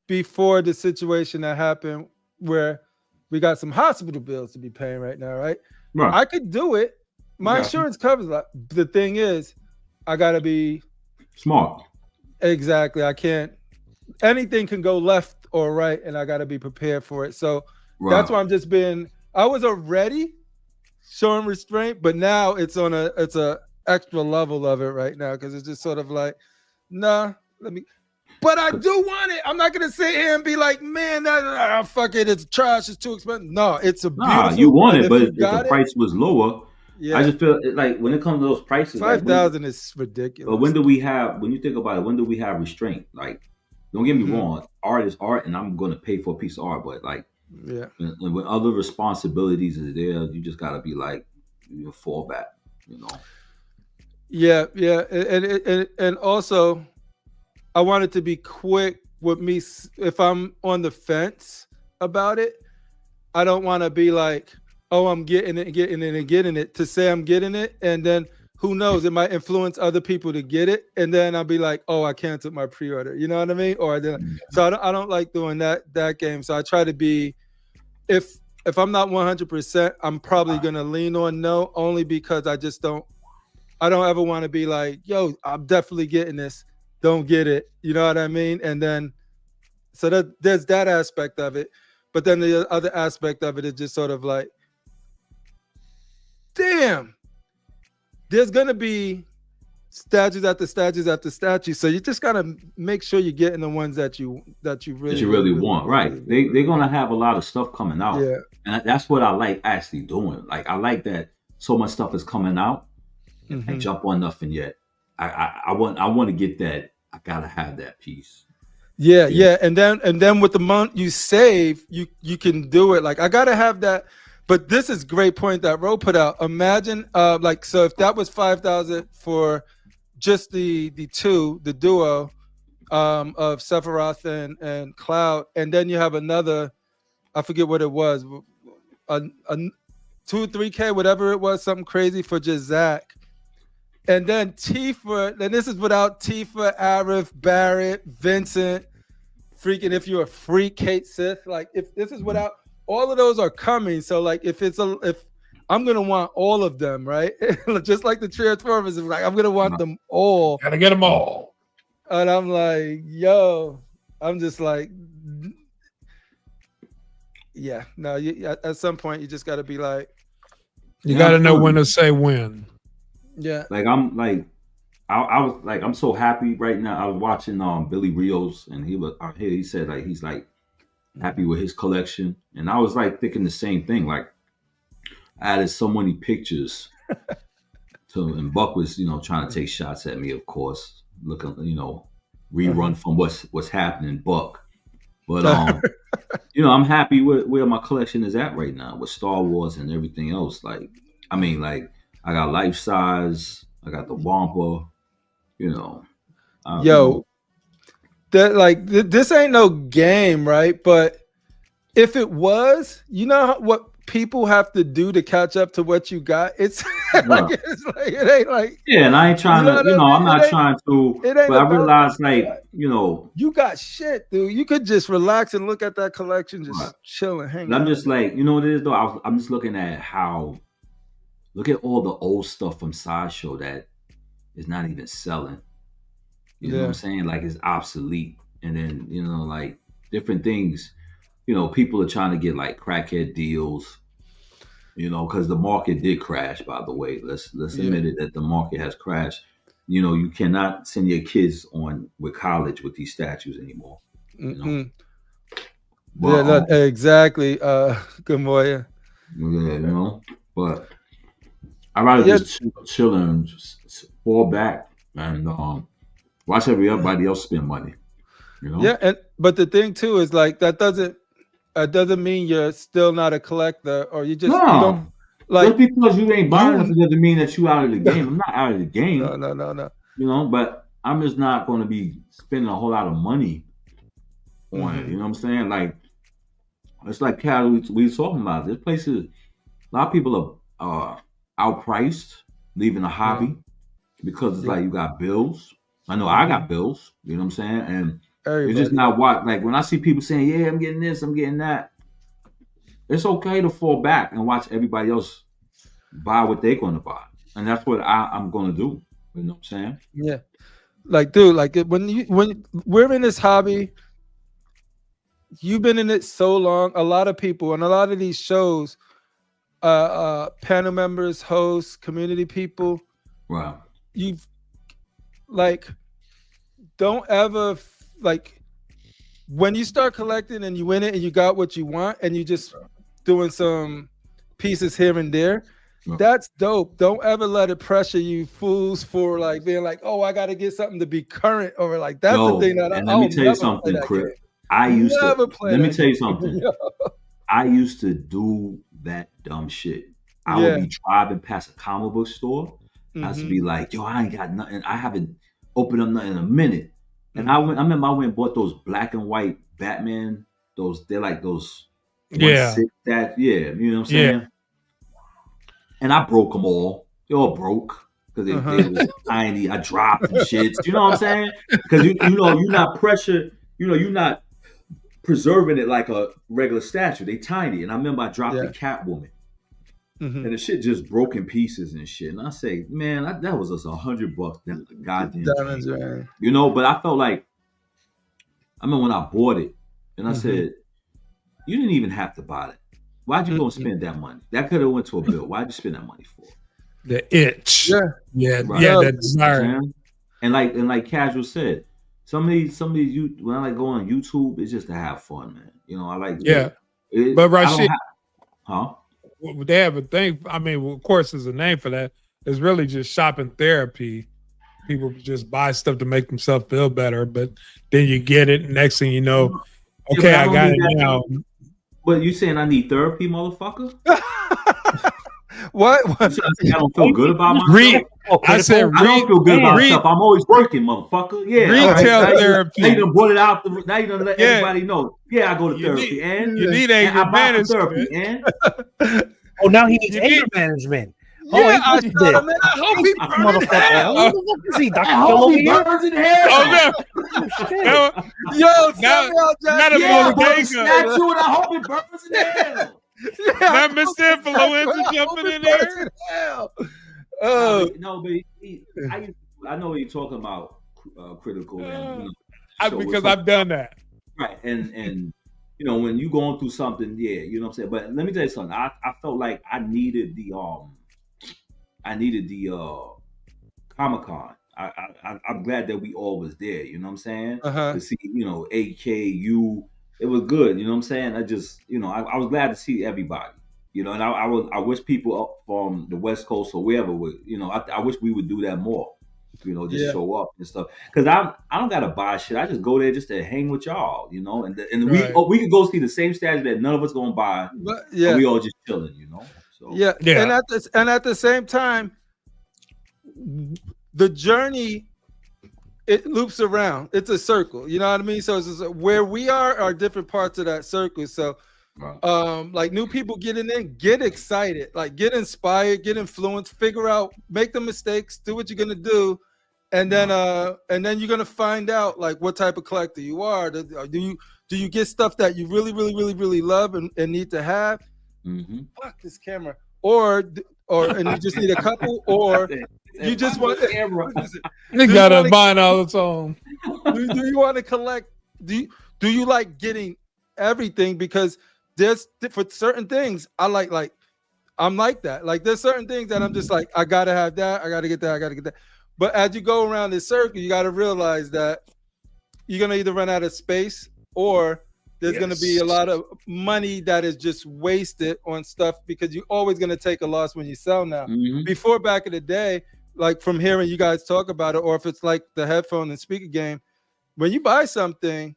before the situation that happened where we got some hospital bills to be paying right now, right? I could do it. My insurance covers that. The thing is, I gotta be smart. Exactly. I can't. Anything can go left or right, and I got to be prepared for it. So that's why I'm just being. I was already showing restraint, but now it's a extra level of it right now, because it's just sort of like, nah, let me. But I do want it. I'm not gonna sit here and be like, man, fuck it, it's trash, it's too expensive. No, it's a beautiful. You want it, but if the price was lower. Yeah. I just feel like when it comes to those prices, 5,000 is ridiculous. But when you think about it, when do we have restraint? Like, don't get me wrong, art is art, and I'm going to pay for a piece of art. But like, when other responsibilities are there, you just got to be like, you fall back, you know. Yeah, and also, I wanted to be quick with me. If I'm on the fence about it, I don't want to be like, oh, I'm getting it, to say I'm getting it, and then who knows, it might influence other people to get it, and then I'll be like, oh, I canceled my pre-order. You know what I mean? So I don't like doing that game. So I try to be, if I'm not 100%, I'm probably gonna lean on no, only because I don't ever want to be like, yo, I'm definitely getting this, don't get it. You know what I mean? And then, so there's that aspect of it, but then the other aspect of it is just sort of like, damn, there's gonna be statues after statues after statues, so you just gotta make sure you're getting the ones that you really want. Right? They're gonna have a lot of stuff coming out, and that's what I like actually doing. Like, I like that so much stuff is coming out, and I jump on nothing yet. I want to get that. I gotta have that piece. Yeah, and then with the month you save, you can do it. Like, I gotta have that. But this is great point that Ro put out. Imagine, like, so if that was 5,000 for just the duo of Sephiroth and Cloud, and then you have another, I forget what it was, a 2 or 3K, whatever it was, something crazy for just Zach, and then Tifa. Then this is without Tifa, Arif, Barrett, Vincent, freaking if you're a freak, Kate Sith. Like, if this is without. All of those are coming, so like if I'm gonna want all of them, right? Just like the Transformers, like I'm gonna want them all. Gotta get them all. And I'm like, yo, I'm just like, yeah, no. At some point, you just gotta be like, you gotta know when to say when. Yeah, like I was like, I'm so happy right now. I was watching Billy Rios, and he said like he's like happy with his collection, and I was like thinking the same thing. Like, I added so many pictures and Buck was, you know, trying to take shots at me, of course, looking, you know, rerun from what's happening, Buck. But you know, I'm happy with where my collection is at right now with Star Wars and everything else. Like, I mean, like, I got life size, I got the Wampa, you know. Yo. That, like, this ain't no game, right? But if it was, you know what people have to do to catch up to what you got. It's like it ain't like and I ain't trying to, I'm not trying to, it ain't but I about realize that. You got shit, dude. You could just relax and look at that collection, just chill and hang out. I'm just like, you know what it is though? I'm just looking at look at all the old stuff from Sideshow that is not even selling. You know what I'm saying? Like it's obsolete. And then, like different things, people are trying to get like crackhead deals, because the market did crash, by the way. Let's admit it that the market has crashed. You cannot send your kids with college with these statues anymore. But, exactly. Good morning. Yeah, but I'd rather just chill and just fall back and watch everybody else spend money. Yeah, but the thing too is like that doesn't mean you're still not a collector, or you just you don't like just because you ain't buying nothing doesn't mean that you out of the game. I'm not out of the game. No. But I'm just not going to be spending a whole lot of money on it. You know what I'm saying? Like it's like Cal we were talking about. This places, a lot of people are outpriced, leaving the hobby because it's like you got bills. I know I got bills. You know what I'm saying? And it's just not what, like when I see people saying, yeah, I'm getting this, I'm getting that. It's okay to fall back and watch everybody else buy what they're going to buy. And that's what I'm going to do. You know what I'm saying? Yeah. Like, dude, like when we're in this hobby, you've been in it so long, a lot of people and a lot of these shows, panel members, hosts, community people. Wow. You've like, don't ever like when you start collecting and you win it and you got what you want and you just doing some pieces here and there. That's dope. Don't ever let it pressure you fools for like being like, oh, I got to get something to be current or like that's the thing that let me tell you something, Chris. Let me tell you something. I used to do that dumb shit. I would be driving past a comic book store. I used to be like, yo, I ain't got nothing. I haven't opened up nothing in a minute. And I remember I went and bought those black and white Batman. They're like those. You know what I'm saying? And I broke them all. They all broke because they was tiny. I dropped them shits. You know what I'm saying? Because you're not pressure. You're not preserving it like a regular statue. They tiny. And I remember I dropped the Catwoman, and the shit just broke in pieces and shit. And I say, man, that was just $100. That goddamn thing. But I felt like I remember when I bought it, and I said, you didn't even have to buy it. Why'd you go and spend that money? That could have went to a bill. Why'd you spend that money for? The itch. That desire. And like Casual said, some of these when I like go on YouTube, it's just to have fun, man. I like but Rashid, they have a thing. I mean, of course, there's a name for that. It's really just shopping therapy. People just buy stuff to make themselves feel better, but then you get it. Next thing you know, okay, I got it now. But you saying I need therapy, motherfucker? What? I don't feel good about myself. I don't feel good about myself. I'm always working, motherfucker. Yeah. Retail therapy. Now you done brought it out. Now you done let everybody know. Yeah, I go to therapy. You need anger management. Oh, now he needs anger management. I hope he burns in hell. What the fuck is he, Dr. Phil over here? Burns in hell. Yo, not a motivation. Statue, and I hope it burns in hell. Not Mr. Influenza jumping in there. No, but I know what you're talking about, critical. And, because I've done that. Right, and when you're going through something, you know what I'm saying. But let me tell you something. I felt like I needed the Comic-Con. I'm glad that we all was there. You know what I'm saying? To see, AKU. It was good. You know what I'm saying? I just, I was glad to see everybody. And I wish people up from the West Coast or wherever would, I wish we would do that more. Just show up and stuff. Because I don't gotta buy shit. I just go there just to hang with y'all. And we could go see the same statue that none of us gonna buy. But we all just chilling. So and at the same time, the journey, it loops around. It's a circle. You know what I mean? So it's just, where we are different parts of that circle. So Like new people getting in, get excited, like get inspired, get influenced, figure out, make the mistakes, do what you're gonna do, and then you're gonna find out like what type of collector you are. Do you get stuff that you really love and need to have? Fuck this camera, or and you just need a couple, or you just want you got a mind all its own. Do you want to collect? Do you like getting everything? Because there's for certain things I'm like I'm like that. Like there's certain things that I'm just like, I gotta have that, I gotta get that, I gotta get that. But as you go around this circle, you gotta realize that you're gonna either run out of space or there's gonna be a lot of money that is just wasted on stuff because you're always gonna take a loss when you sell now. Before, back in the day, like from hearing you guys talk about it, or if it's like the headphone and speaker game, when you buy something,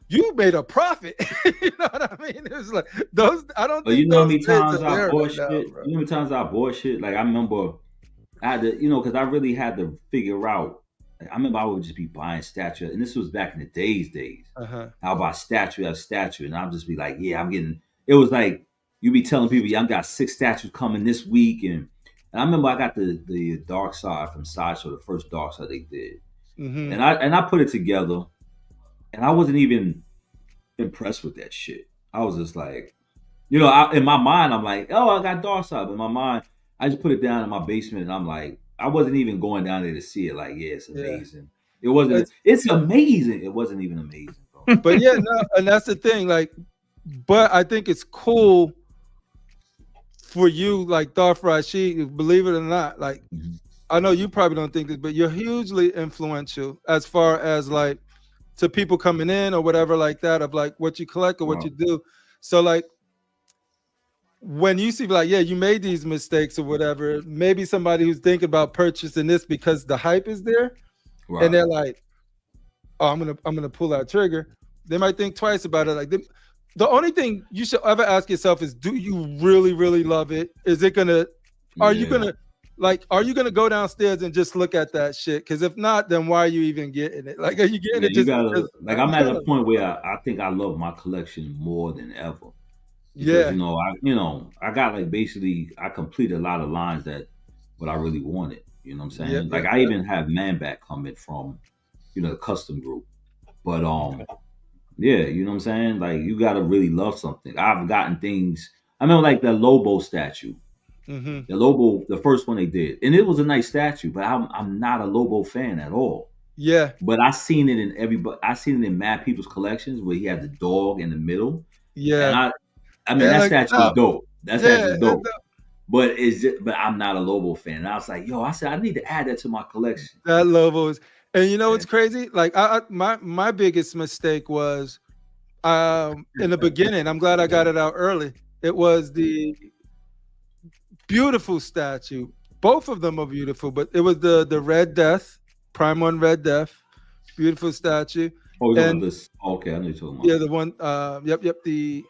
you made a profit. You know what I mean? It was like those. I don't. But you know how many times I bought shit. You know how many times I bought shit. Like I remember, I had to, because I really had to figure out. Like, I remember I would just be buying statues, and this was back in the days. I'll buy statue after statue, and I'll just be like, yeah, I'm getting. It was like you be telling people, yeah, I got 6 statues coming this week, and I remember I got the Dark Side from Sideshow, the first Dark Side they did, and I put it together. And I wasn't even impressed with that shit. I was just like, in my mind, I'm like, oh, I got Dark Side. But in my mind, I just put it down in my basement, and I'm like, I wasn't even going down there to see it. Like, yeah, it's amazing. It wasn't. It's amazing. It wasn't even amazing, bro. But yeah, no, and that's the thing. Like, but I think it's cool for you, like Darth Rashid, believe it or not. Like, I know you probably don't think this, but you're hugely influential as far as like, to people coming in or whatever like that, of like what you collect or what you do. So like when you see like, yeah, you made these mistakes or whatever, maybe somebody who's thinking about purchasing this because the hype is there, and they're like, oh, I'm gonna pull that trigger. They might think twice about it. Like the only thing you should ever ask yourself is, do you really love it? Is it gonna? Are you gonna? Like, are you gonna go downstairs and just look at that shit? Because if not, then why are you even getting it? Like, are you getting it? You gotta, like, I'm at a point where I think I love my collection more than ever. Because, I got like basically I completed a lot of lines that what I really wanted. You know what I'm saying? I even have Man Back coming from, the custom group. But yeah, you know what I'm saying? Like, you gotta really love something. I've gotten things. I remember like the Lobo statue. The Lobo, the first one they did, and it was a nice statue, but I'm not a Lobo fan at all. Yeah, but I seen it in mad people's collections where he had the dog in the middle. Yeah, and I mean that statue is dope. That statue is dope. But but I'm not a Lobo fan. And I was like, I need to add that to my collection. That Lobo is, and you know what's crazy? Like my biggest mistake was in the beginning. I'm glad I got it out early. It was the beautiful statue. Both of them are beautiful, but it was the Red Death, Prime1 Red Death, beautiful statue. Oh, and this. Okay, I know you're talking about. Yeah, the one. Yep. The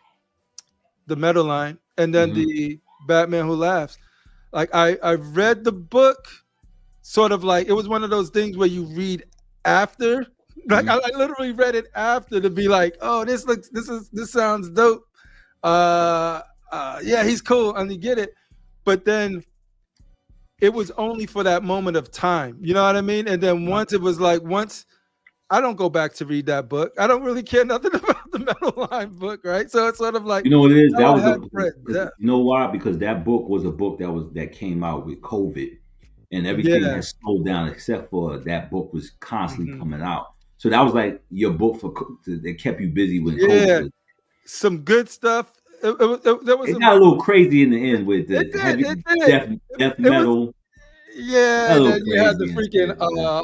metal line, and then the Batman Who Laughs. Like I read the book, sort of like it was one of those things where you read after. Like I literally read it after to be like, oh, this sounds dope. Yeah, he's cool, and you get it. But then it was only for that moment of time. You know what I mean? And then once I don't go back to read that book. I don't really care nothing about the Metal Line book, right? So it's sort of like, you know what it is? That was you know why? Because that book was a book that came out with COVID, and everything has slowed down except for that book was constantly coming out. So that was like your book that kept you busy when COVID. Some good stuff. It got a little crazy in the end with the heavy death metal. And then you had the freaking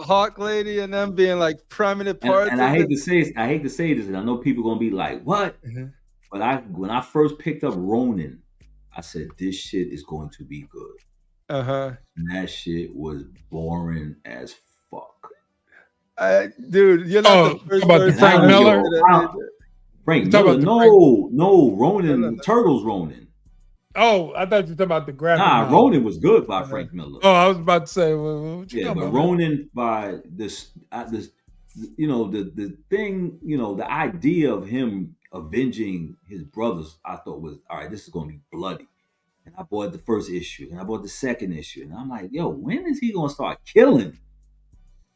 Hawk Lady and them being like prominent parts. And I hate to say this, and I know people are gonna be like, "What?" But when I first picked up Ronin, I said, "This shit is going to be good." And that shit was boring as fuck. Dude, you're not the first about Frank Miller. Frank Miller, no, Ronin, Turtles Ronin. Oh, I thought you were talking about the graphic. Nah, Ronin was good by Frank Miller. Oh, I was about to say, but Ronin by the thing, the idea of him avenging his brothers, I thought was all right. This is gonna be bloody. And I bought the first issue, and I bought the second issue, and I'm like, yo, when is he gonna start killing?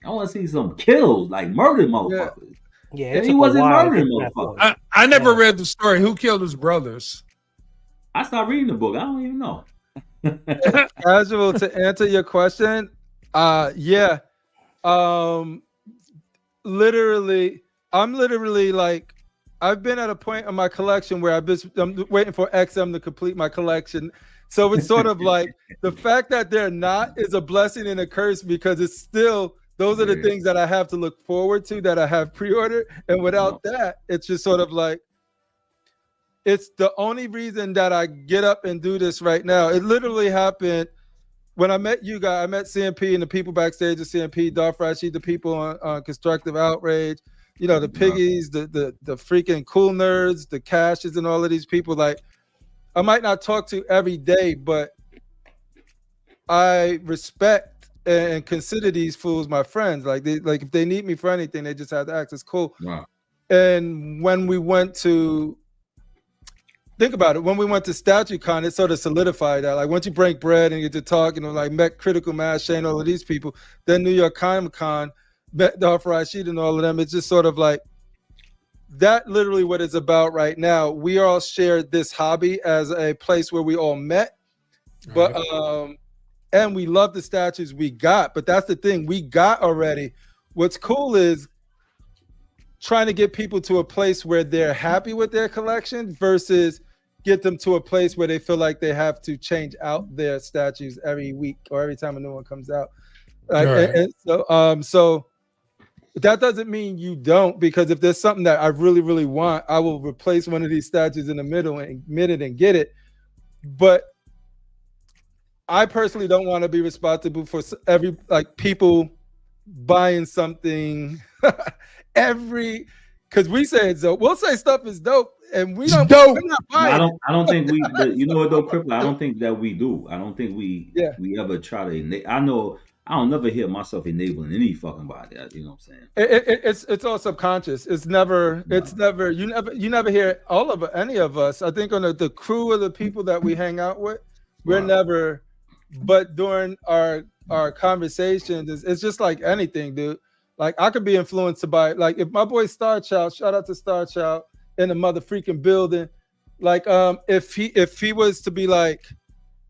I want to see some kills, like murder motherfuckers. Yeah, and he wasn't murdering motherfuckers. I never read the story. Who killed his brothers? I started reading the book. I don't even know. Casual, to answer your question, yeah. Literally, I'm literally like, I've been at a point in my collection where I'm waiting for XM to complete my collection. So it's sort of like the fact that they're not is a blessing and a curse, because it's still, those are the things that I have to look forward to, that I have pre-ordered. And without that, it's just sort of like, it's the only reason that I get up and do this right now. It literally happened when I met you guys. I met CMP and the people backstage of CMP, Darth Rashid, the people on Constructive Outrage, you know, the piggies, the freaking cool nerds, the cashes, and all of these people. Like, I might not talk to every day, but I respect and consider these fools my friends. Like, if they need me for anything, they just have to ask. It's cool. Wow. And when we went to, think about it, when we went to StatueCon, it sort of solidified that. Like, once you break bread and you get to talk, like met Critical Mass, Shane, all of these people, then New York Comic Con, met Darth Rashid and all of them. It's just sort of like, that literally what it's about right now. We all shared this hobby as a place where we all met, but and we love the statues we got. But that's the thing, we got already. What's cool is trying to get people to a place where they're happy with their collection versus get them to a place where they feel like they have to change out their statues every week or every time a new one comes out. And so that doesn't mean you don't, because if there's something that I really, really want, I will replace one of these statues in the middle and admit it and get it. But I personally don't want to be responsible for people buying something because we say it's dope. We'll say stuff is dope, and we don't. Dope. I don't think we. You know what though, Cripple? I don't think that we do. I don't think we ever try to. I know. I don't never hear myself enabling any fucking body. You know what I'm saying? It's all subconscious. It's never. You never hear all of any of us. I think on the crew of the people that we hang out with, we're never. But during our conversations, it's just like anything, dude. Like, I could be influenced by, like, if my boy Star Child, shout out to Star Child in the mother freaking building. Like, if he was to be like,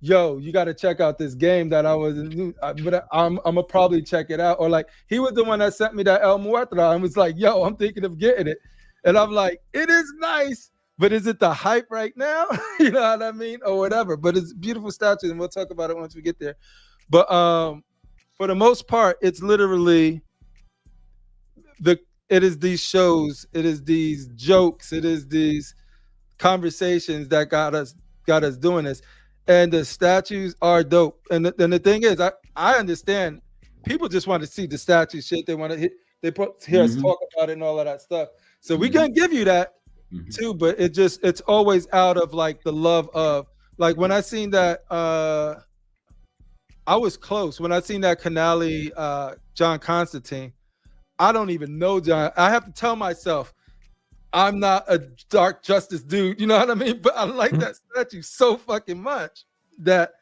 yo, you got to check out this game that I was in, but I'm gonna probably check it out. Or like, he was the one that sent me that El Muertra and was like, yo, I'm thinking of getting it. And I'm like, it is nice, but is it the hype right now? You know what I mean? Or whatever. But it's beautiful statues, and we'll talk about it once we get there. But for the most part, it's literally it is these shows, it is these jokes, it is these conversations that got us doing this. And the statues are dope. And the thing is, I understand people just want to see the statue shit. They want to hear us talk about it and all of that stuff. So we can give you that too, but it's always out of like the love of, like, when I seen that I was close when I seen that Canale John Constantine. I don't even know John. I have to tell myself I'm not a Dark Justice dude. You know what I mean? But I like that statue so fucking much that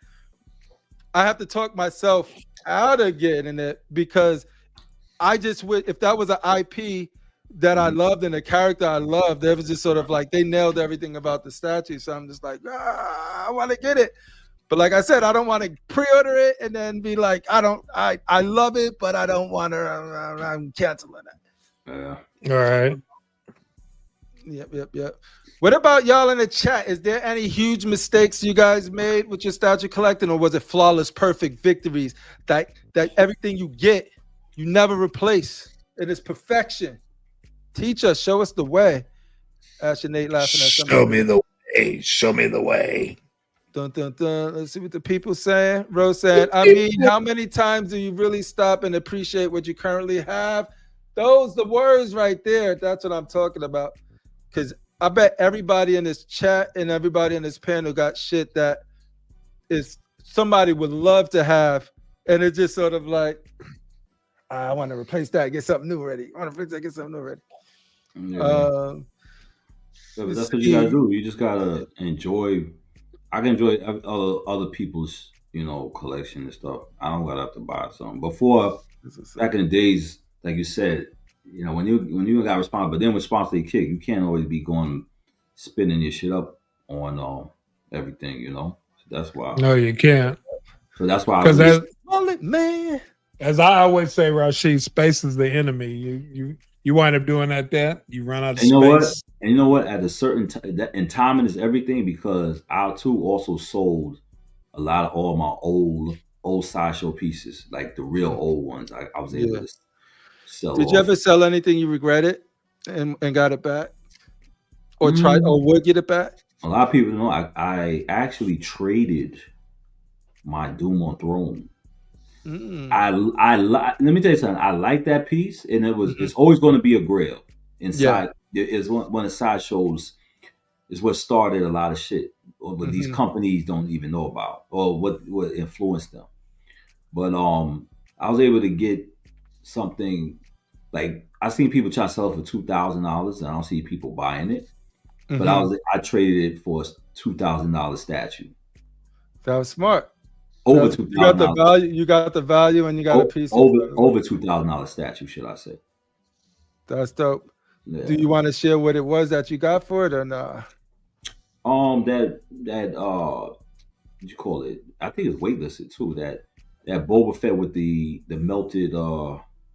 I have to talk myself out of getting it, because I just would, if that was an IP that I loved and a character I loved, it was just sort of like they nailed everything about the statue. So I'm just like, I want to get it. But like I said, I don't want to pre-order it and then be like, I love it, but I don't want to, I'm canceling it. All right. Yep. What about y'all in the chat? Is there any huge mistakes you guys made with your statue collecting, or was it flawless, perfect victories that everything you get, you never replace? It is perfection. Teach us, show us the way. Ash and Nate laughing at something. Show me the way. Show me the way. Dun, dun, dun. Let's see what the people saying. Rose said, I mean, how many times do you really stop and appreciate what you currently have? The words right there. That's what I'm talking about. Because I bet everybody in this chat and everybody in this panel got shit that is somebody would love to have. And it's just sort of like, I want to replace that, get something new already. I want to replace that, get something new already. Yeah. Yeah, but that's what you gotta do. You just gotta enjoy. I can enjoy other people's, collection and stuff. I don't gotta have to buy something. Before, back in the days, like you said, when you got responsible, but then responsibly kick, you can't always be going spinning your shit up on everything. So that's why. No, you can't. So that's why. Because man, as I always say, Rashid, space is the enemy. You wind up doing that. You run out of space. And you know what? At a certain time, and timing is everything, because I too also sold a lot of all my old Sideshow pieces, like the real old ones. I was able to sell. Did you ever sell anything you regretted and got it back, or tried or would get it back? A lot of people know I actually traded my Doom on Throne. Let me tell you something. I like that piece, and it's always going to be a grail inside. It's one of the Sideshows is what started a lot of shit, or what these companies don't even know about, or what influenced them. But I was able to get something like, I seen people try to sell it for $2,000, and I don't see people buying it. But I traded it for a $2,000 statue. That was smart. Over $2,000. You got the value. You got the value, and you got a piece. Over $2,000 statue, should I say? That's dope. Yeah. Do you want to share what it was that you got for it, or nah? That what you call it? I think it's waitlisted too. That Boba Fett with the melted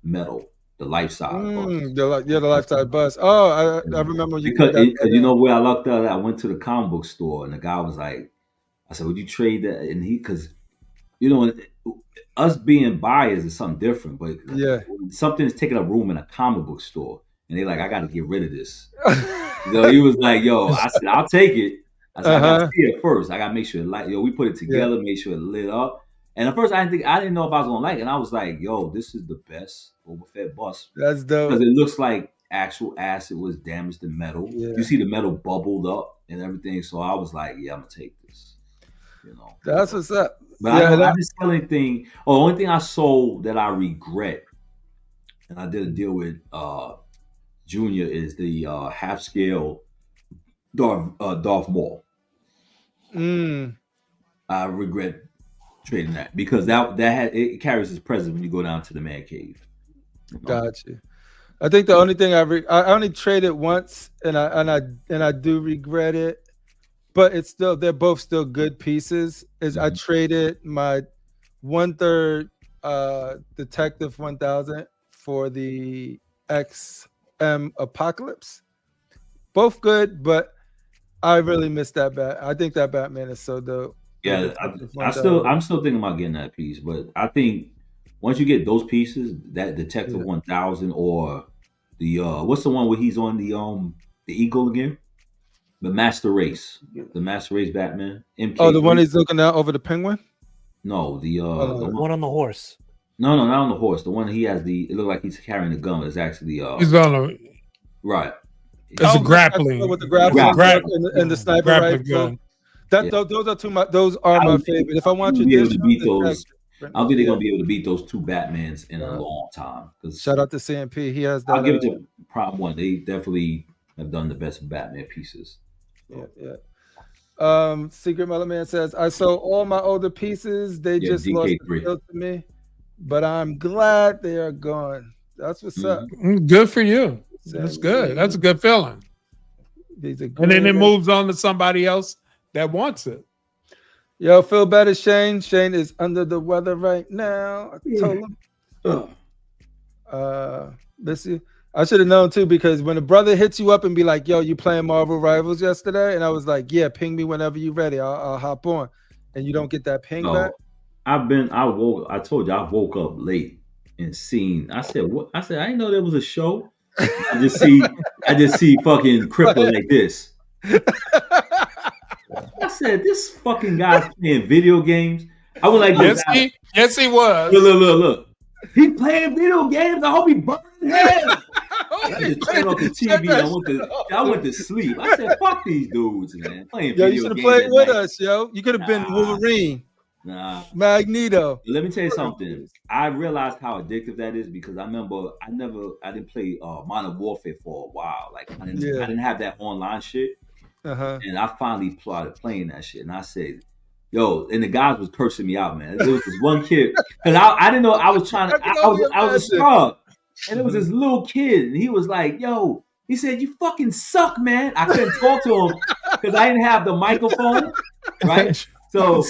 metal, the life size. The life size bust. Oh, I remember you. Because you know where I lucked out. I went to the comic book store, and the guy was like, I said, "Would you trade that?" And because us being buyers is something different, but something is taking up room in a comic book store, and they're like, "I got to get rid of this." He was like, "Yo," I said, "I'll take it." I said, "I got to see it first. I got to make sure it light." We put it together, make sure it lit up. And at first, I didn't know if I was gonna like it. And I was like, "Yo, this is the best Boba Fett bust." That's dope, because it looks like actual acid was damaged in metal. Yeah. You see the metal bubbled up and everything. So I was like, "Yeah, I'm gonna take this." That's what's up. But I didn't sell anything. The only thing I sold that I regret, and I did a deal with Junior, is the half scale Darth Maul. I regret trading that, because it carries its presence when you go down to the man cave. Gotcha. I think the only thing I only traded once, and I do regret it, but they're both still good pieces. I traded my 1/3 Detective 1000 for the XM Apocalypse. Both good, but I really missed that I think that Batman is so dope. Yeah, I'm still thinking about getting that piece, but I think once you get those pieces, that Detective 1000, or the what's the one where he's on the Eagle again? The Master Race Batman. MK3. Oh, the one he's looking out over the Penguin? No, the one on the horse. No, not on the horse. The one he has it look like he's carrying a gun. It's actually he's on a right. It's a grappling with the grappling and the sniper rifle. Those are my favorite. If I want you to beat those, I don't think they're gonna be able to beat those two Batmans in a long time. Shout out to CMP. He has that. I'll give it to Prime 1. They definitely have done the best Batman pieces. Yeah. Secret Mellow Man says, I sold all my older pieces. They just lost the deal to me, but I'm glad they are gone. That's what's up. Good for you. That's good. That's a good feeling. And then it moves on to somebody else that wants it. Yo, feel better, Shane. Shane is under the weather right now. I told him. Let's see. I should have known too, because when a brother hits you up and be like, "Yo, you playing Marvel Rivals yesterday?" and I was like, "Yeah, ping me whenever you're ready. I'll hop on." And you don't get that ping back. I told you I woke up late and seen. I said, "What?" I said, "I didn't know there was a show." I just see fucking Crippler like this. I said, "This fucking guy's playing video games." I was like, yes, he was. Look. He playing video games. I hope he burns his head. I just turned off the TV. I went to sleep. I said, "Fuck these dudes, man." Playing video games. You should have played with us, yo. You could have been Wolverine. Nah. Magneto. Let me tell you something. I realized how addictive that is because I remember I didn't play Modern Warfare for a while. Like I didn't have that online shit. And I finally started playing that shit. And I said, yo, and the guys was cursing me out, man. There was this one kid because I didn't know I was trying to. I was a scrub, and it was this little kid, and he was like, yo. He said, "You fucking suck, man." I couldn't talk to him because I didn't have the microphone, right? So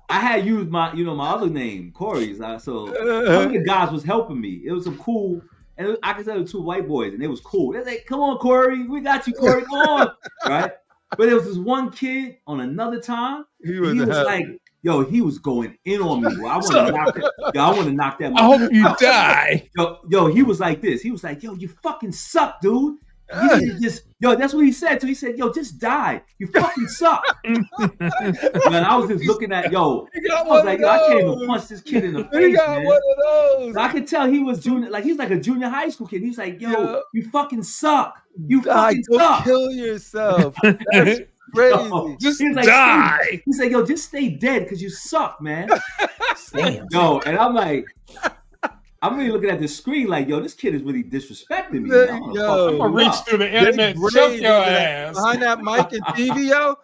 I had used my other name, Corey's. So one of the guys was helping me. It was some cool, and I could tell the two white boys, and it was cool. They're like, "Come on, Corey, we got you, Corey, come on," right? But there was this one kid on another time. He was like, yo, he was going in on me. Well, I want to knock that. I hope you die. Yo, he was like this. He was like, yo, you fucking suck, dude. That's what he said. So he said, yo, just die. You fucking suck. Man, I was just looking at, I was like, I can't even punch this kid in the face. He got one of those. So I could tell he was junior, like he's like a junior high school kid. He's like, yo, you fucking suck. You fucking suck. Kill yourself. That's crazy. Just like, die. He's like, yo, just stay dead because you suck, man. Yo, and I'm like, I'm really looking at the screen like, yo, this kid is really disrespecting me. I'm gonna reach through the internet and choke your ass. Behind that mic and TV, yo,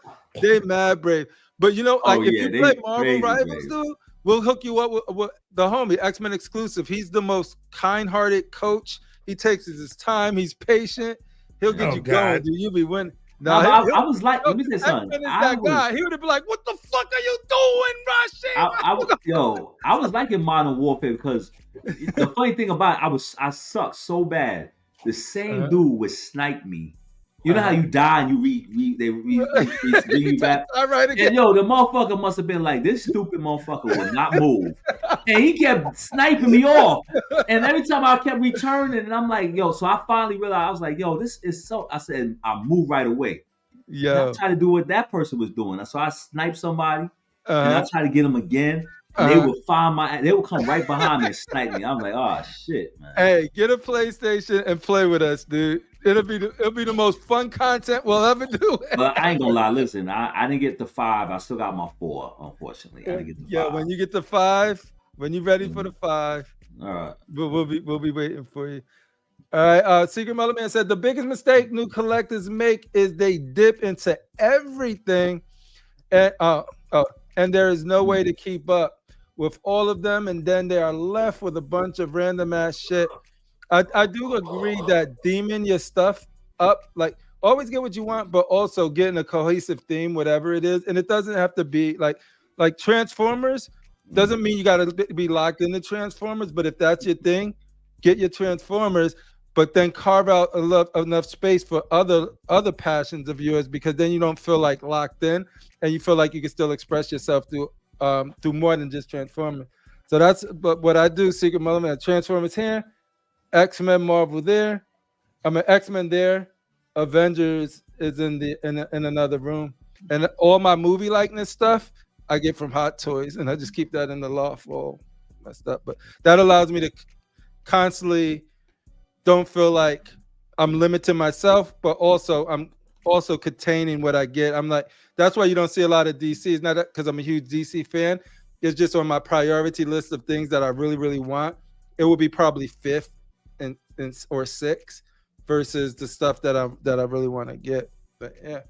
they mad brave. But if you play Marvel Rivals, dude, we'll hook you up with the homie, X-Men exclusive. He's the most kind-hearted coach. He takes his time. He's patient. He'll get you going, dude. You'll be winning. I was like, let me say something. He would have been like, "What the fuck are you doing, Rashid?" I was liking Modern Warfare because the funny thing about it, I sucked so bad. The same dude would snipe me. You know how you die and they bring you back. All right again. And the motherfucker must have been like, this stupid motherfucker will not move, and he kept sniping me off. And every time I kept returning, and I'm like, so I finally realized I was like, this is so. I said, I move right away. Yeah, I tried to do what that person was doing. So I sniped somebody, and I tried to get them again. And they would come right behind me and snipe me. I'm like, oh shit, man. Hey, get a PlayStation and play with us, dude. It'll be the most fun content we'll ever do. But I ain't gonna lie. Listen, I didn't get the 5. I still got my 4. Unfortunately, I didn't get the 5. When you get the 5, when you're ready for the 5, all right, we'll be waiting for you. All right. Secret Mellow Man said the biggest mistake new collectors make is they dip into everything, and there is no way to keep up with all of them, and then they are left with a bunch of random ass shit. I do agree that theming your stuff up, like always get what you want, but also getting a cohesive theme, whatever it is. And it doesn't have to be like Transformers. Doesn't mean you got to be locked into Transformers, but if that's your thing, get your Transformers, but then carve out enough space for other passions of yours, because then you don't feel like locked in, and you feel like you can still express yourself through more than just Transformers. So that's what I do. Secret Mellow Man, Transformers here, X-Men Marvel there, X-Men there, Avengers is in another room, and all my movie likeness stuff I get from Hot Toys, and I just keep that in the loft all messed up. But that allows me to constantly don't feel like I'm limiting myself, but also I'm also containing what I get. I'm like, that's why you don't see a lot of DC. It's not because I'm a huge DC fan. It's just on my priority list of things that I really, really want. It will be probably 5th or 6th versus the stuff that I really want to get. But yeah,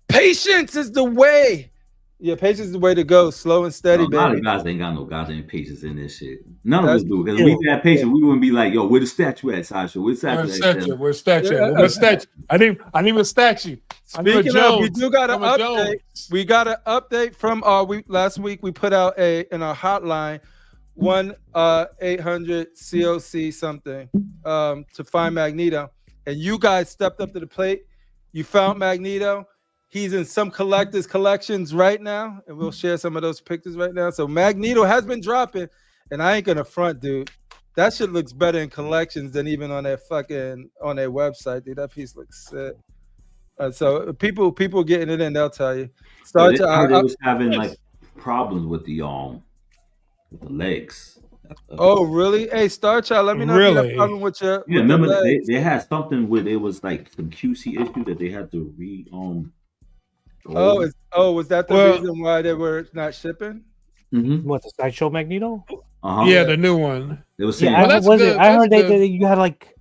patience is the way. Yeah, patience is the way to go. Slow and steady, baby. A lot of guys ain't got no goddamn patience in this shit. None of us do. Because if we had patience, we wouldn't be like, yo, where the statue at, Sideshow? Where's the statue? Where's the statue? I need a statue. Speaking of, we do got an update. We got an update from last week. We put out in our hotline 1-800 COC something to find Magneto, and you guys stepped up to the plate. You found Magneto. He's in some collectors' collections right now, and we'll share some of those pictures right now. So Magneto has been dropping, and I ain't gonna front, dude. That shit looks better in collections than even on their website, dude. That piece looks sick. So people getting it in, they'll tell you. I was having like problems with the legs. Oh really? Hey, Star Child, let me know if you have a problem with your. Yeah, remember they had something with it was like some QC issue that they had to Was that the reason why they were not shipping? Mm-hmm. What, the Sideshow Magneto? Yeah, the new one. They were saying, I heard that you had like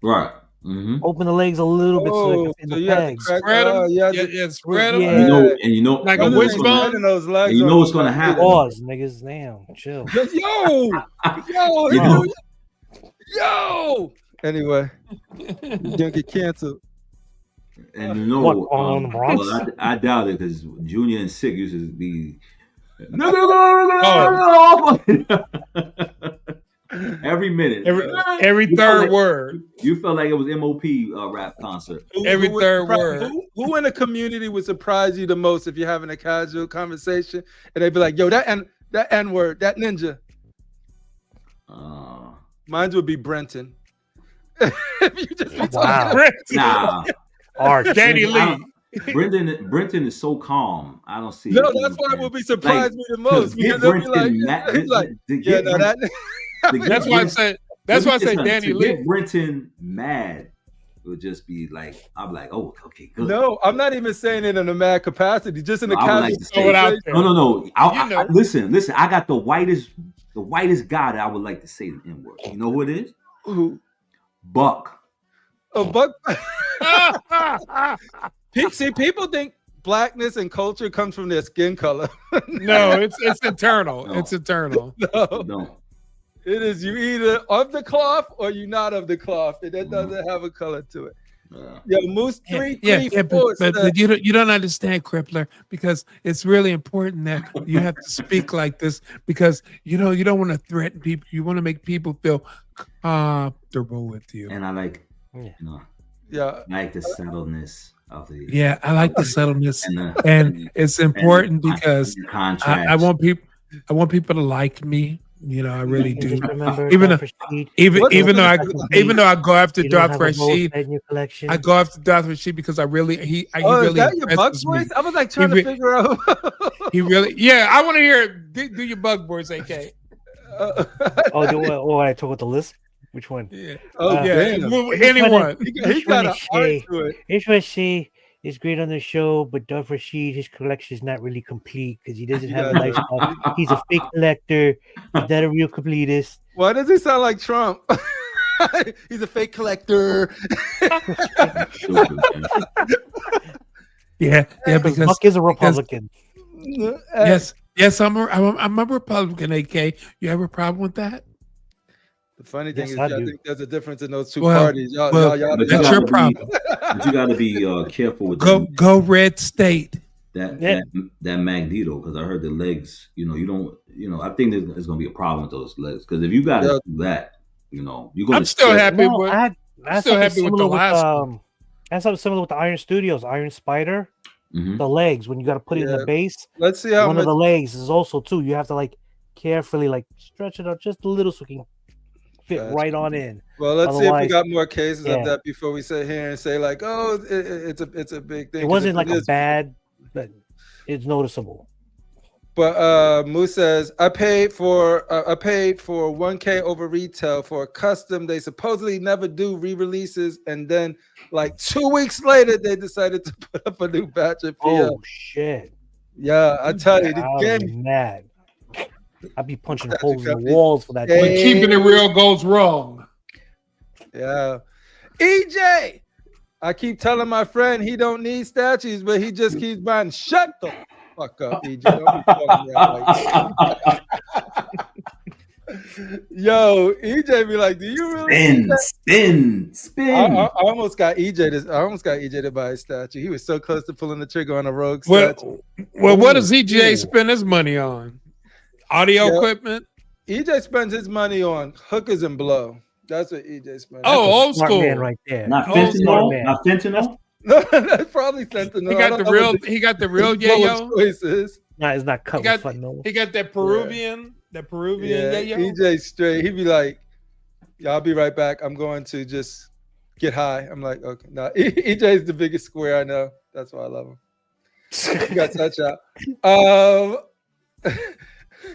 right. Mm-hmm. Open the legs a little bit so they can fit in the pegs. Spread them. Spread them. Yeah. And you know, like a wishbone. Those legs. And you know what's gonna happen. Pause, niggas. Damn, chill. Yo. Anyway, you're gonna get canceled. And you know, well, I doubt it because Junior and Sick used to be. Every minute, every third word. You felt like it was MOP rap concert. Every third word. Who in the community would surprise you the most if you're having a casual conversation and they'd be like, "Yo, that N word, that ninja." Mine would be Brenton. If you just be Brenton. Nah, Danny Lee. Brenton is so calm. I don't see. No, that's what would be surprised me the most. Because that's why I said. That's why I say Danny Lee. Get Brenton mad. It would just be like, I'm like, oh, okay, good. No, I'm not even saying it in a mad capacity. Just in a casual. No. Listen. I got the whitest guy that I would like to say the N word. You know who it is? Who? Buck. Oh, Buck. See, people think blackness and culture comes from their skin color. No, it's internal. No. It's internal. No. It is you either of the cloth or you not of the cloth. That doesn't have a color to it. Yeah, Moose 334. But you don't understand, Crippler, because it's really important that you have to speak like this because you don't want to threaten people. You want to make people feel comfortable with you. And I like, I like the settledness of the. Yeah, I like the settledness, and it's important because I want people to like me. I really do. Even though I go after Darth Rashid, I go after Darth Rashid because he really. Is that your bug voice? I was like trying to figure out. He really, I want to hear. Do your bug voice, AK? I talk about the list. Which one? Yeah. Anyone. He got an art to it. Here's what I say. It's great on the show, but Darth Rashid, his collection is not really complete because he doesn't have a lifestyle. He's a fake collector. He's not a real completist. Why does he sound like Trump? He's a fake collector. Because Buck is a Republican. Yes, I'm a Republican. AK, you have a problem with that? The funny thing is, I think there's a difference in those two parties. Y'all, that's your problem. But you got to be careful with go red state. That Magneto, because I heard the legs. You don't. I think there's going to be a problem with those legs because if you got to do that, you're going to. I'm still happy with. I'm still happy with the last one. That's something similar with the Iron Studios, Iron Spider. Mm-hmm. The legs when you got to put it in the base. Let's see how one of the legs is also too. You have to carefully stretch it out just a little so it can fit right on in. Well, let's see if we got more cases of that before we sit here and say it's a big thing. It wasn't a bad, but it's noticeable. But Moose says I paid for $1,000 over retail for a custom. They supposedly never do re-releases, and then 2 weeks later they decided to put up a new batch of PO. Oh shit! Yeah, I tell you, the game mad. I'd be punching holes in the walls for that. When keeping it real goes wrong. Yeah. EJ! I keep telling my friend he don't need statues, but he just keeps buying. Shut the fuck up, EJ. Don't be talking that like Yo, EJ be like, do you really spin? I almost got EJ to buy a statue. He was so close to pulling the trigger on a rogue statue. Well, what does EJ spend his money on? Audio equipment. EJ spends his money on hookers and blow. That's what EJ spends. Oh, old school man right there. Not fentanyl. Not fentanyl. No, that's probably fentanyl. He got the real yayo. No, it's not cut with fentanyl. He got that Peruvian. The Peruvian yayo. EJ straight. He'd be like, "Yeah, I'll be right back. I'm going to just get high." I'm like, "Okay." No, EJ's the biggest square I know. That's why I love him. He got touch out.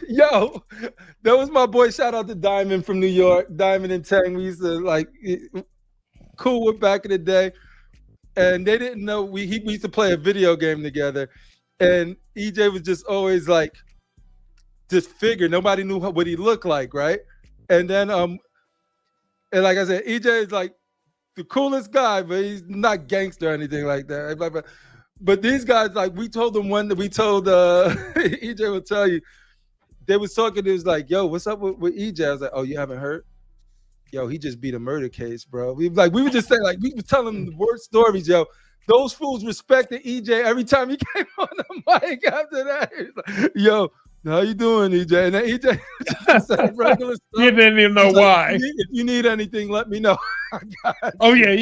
Yo, that was my boy. Shout out to Diamond from New York. Diamond and Tang. We used to cool with back in the day. and they didn't know we used to play a video game together, and EJ was just always like this figure. Nobody knew what he looked like, right? And then and like I said, EJ is like the coolest guy, but he's not gangster or anything like that. But these guys, like we told EJ will tell you, they was talking. It was like, yo, what's up with EJ? I was like, oh, you haven't heard? Yo, he just beat a murder case, bro. We were just saying, like, we were telling them the worst stories, yo. Those fools respected EJ every time he came on the mic after that. He was like, yo, how you doing, EJ? And then EJ just said regular stuff. You didn't even know why. If you need anything, let me know. Oh yeah.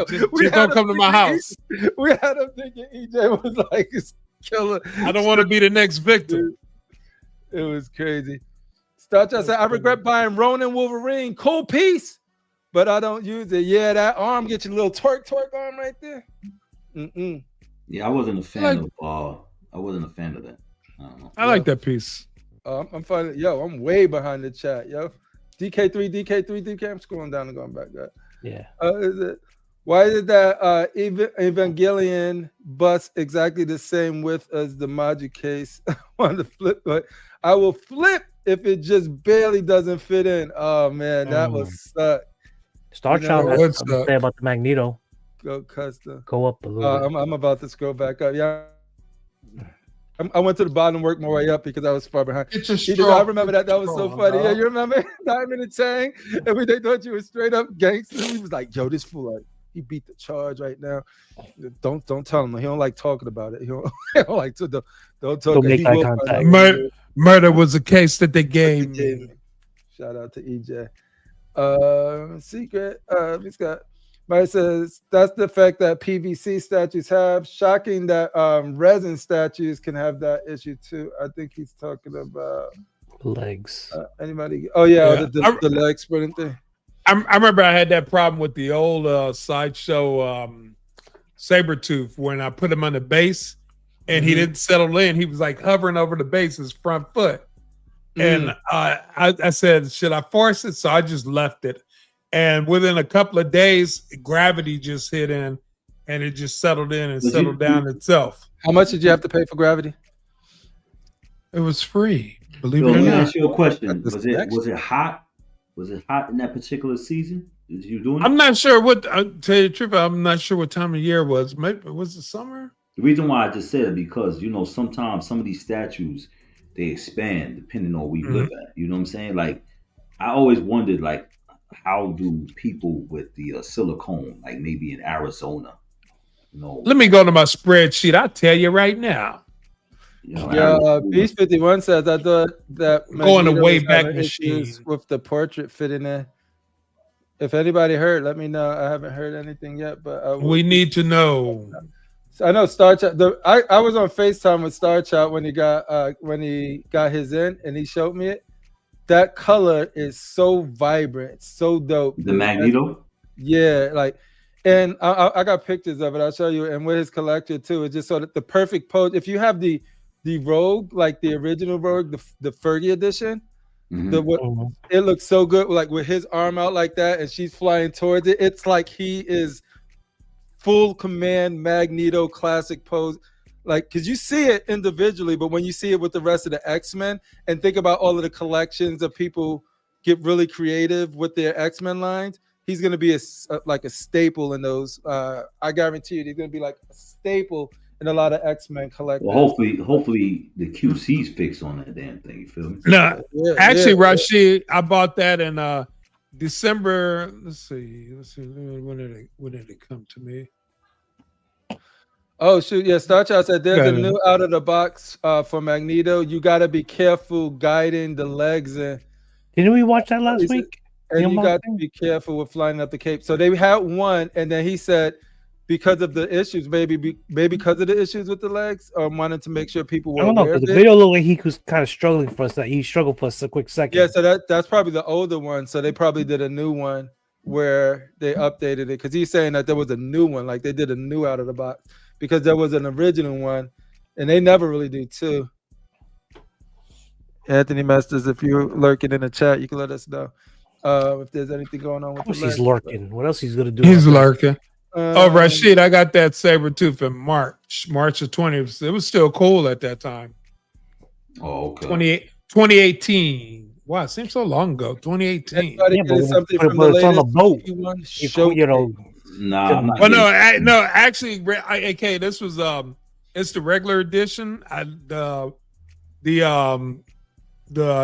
Just don't come to my house. We had him thinking EJ was like his killer. I don't want to be the next victim. It was crazy. Starchild said, I regret buying Ronin Wolverine. Cool piece, but I don't use it. Yeah, that arm gets you a little twerk arm right there. Yeah, I wasn't a fan of that. I don't know. I like that piece. I'm finding, I'm way behind the chat, yo. DK3, I'm scrolling down and going back up. Yeah. Why is it that Evangelion bust exactly the same width as the Maju case on the flip? But I will flip if it just barely doesn't fit in. Oh man, that was suck. Starchild has something to say about the Magneto. Go custom. Go up a little bit. I'm about to scroll back up. Yeah. I went to the bottom and worked my way up because I was far behind. I remember that. That was so funny. Yeah, you remember Diamond and Chang? And they thought you were straight up gangster. He was like, yo, this fool, like, he beat the charge right now. Don't tell him. He don't like talking about it. He don't like to don't talk. Don't make eye contact. Murder was a case that they gave me. Shout out to EJ. Secret. He's got. Mike says that's the effect that PVC statues have. Shocking that resin statues can have that issue too. I think he's talking about legs. Anybody? Oh yeah. The leg spreading thing. I remember I had that problem with the old Sideshow Sabretooth when I put him on the base and he didn't settle in. He was like hovering over the base, his front foot. And I said, should I force it? So I just left it. And within a couple of days, gravity just hit in and it just settled in and settled down itself. How much did you have to pay for gravity? It was free. Believe it or not. Let me not. ask you a question. Was it hot? Was it hot in that particular season? Did you doing it? I'm not sure what. I'll tell you the truth. I'm not sure what time of year it was. Maybe was it summer? The reason why I just said it because sometimes some of these statues they expand depending on where you live at. You know what I'm saying? Like I always wondered, like how do people with the silicone, like maybe in Arizona, Let me go to my spreadsheet. I'll tell you right now. Beast 51 says I thought that going to way back machine with the portrait fitting in. If anybody heard, let me know. I haven't heard anything yet, but we need to know. I know Starchild. I was on FaceTime with Starchild when he got his in, and he showed me it. That color is so vibrant, so dope. The Magneto. Yeah, like, and I got pictures of it. I'll show you. And with his collector too, it's just so that the perfect pose. If you have the Rogue, like the original Rogue, the Fergie edition, it looks so good. Like with his arm out like that, and she's flying towards it. It's like he is full command Magneto classic pose. Like, because you see it individually, but when you see it with the rest of the X-Men and think about all of the collections of people get really creative with their X-Men lines, he's going to be a staple in those. I guarantee you, he's going to be like a staple in a lot of X-Men collections. Well, hopefully the QC's fixed on that damn thing. You feel me? No, actually, Rashid, I bought that in December. Let's see. When did it come to me? Oh shoot! Yeah, Starchild said there's a new out of the box for Magneto. You got to be careful guiding the legs in. Didn't we watch that last week? And you got to be careful with flying up the cape. So they had one, and then he said because of the issues, maybe because of the issues with the legs, or wanted to make sure people were. I don't know because the video looked like he was kind of struggling for us. That he struggled for a quick second. Yeah, so that's probably the older one. So they probably did a new one where they updated it because he's saying that there was a new one, like they did a new out of the box. Because there was an original one, and they never really do two. Anthony Masters, if you're lurking in the chat, you can let us know. If there's anything going on with Of the course he's Lex. lurking. What else he's gonna do? He's out there? lurking. Oh, Rashid, I got that saber tooth in March of 20. It was still cool at that time. Oh, okay. 2018. Wow, it seems so long ago. 2018. Anybody Yeah, but getting when something but from the it's on the latest boat. one? You know, Nah, I'm not Well, getting- no, actually, AK, this was it's the regular edition. The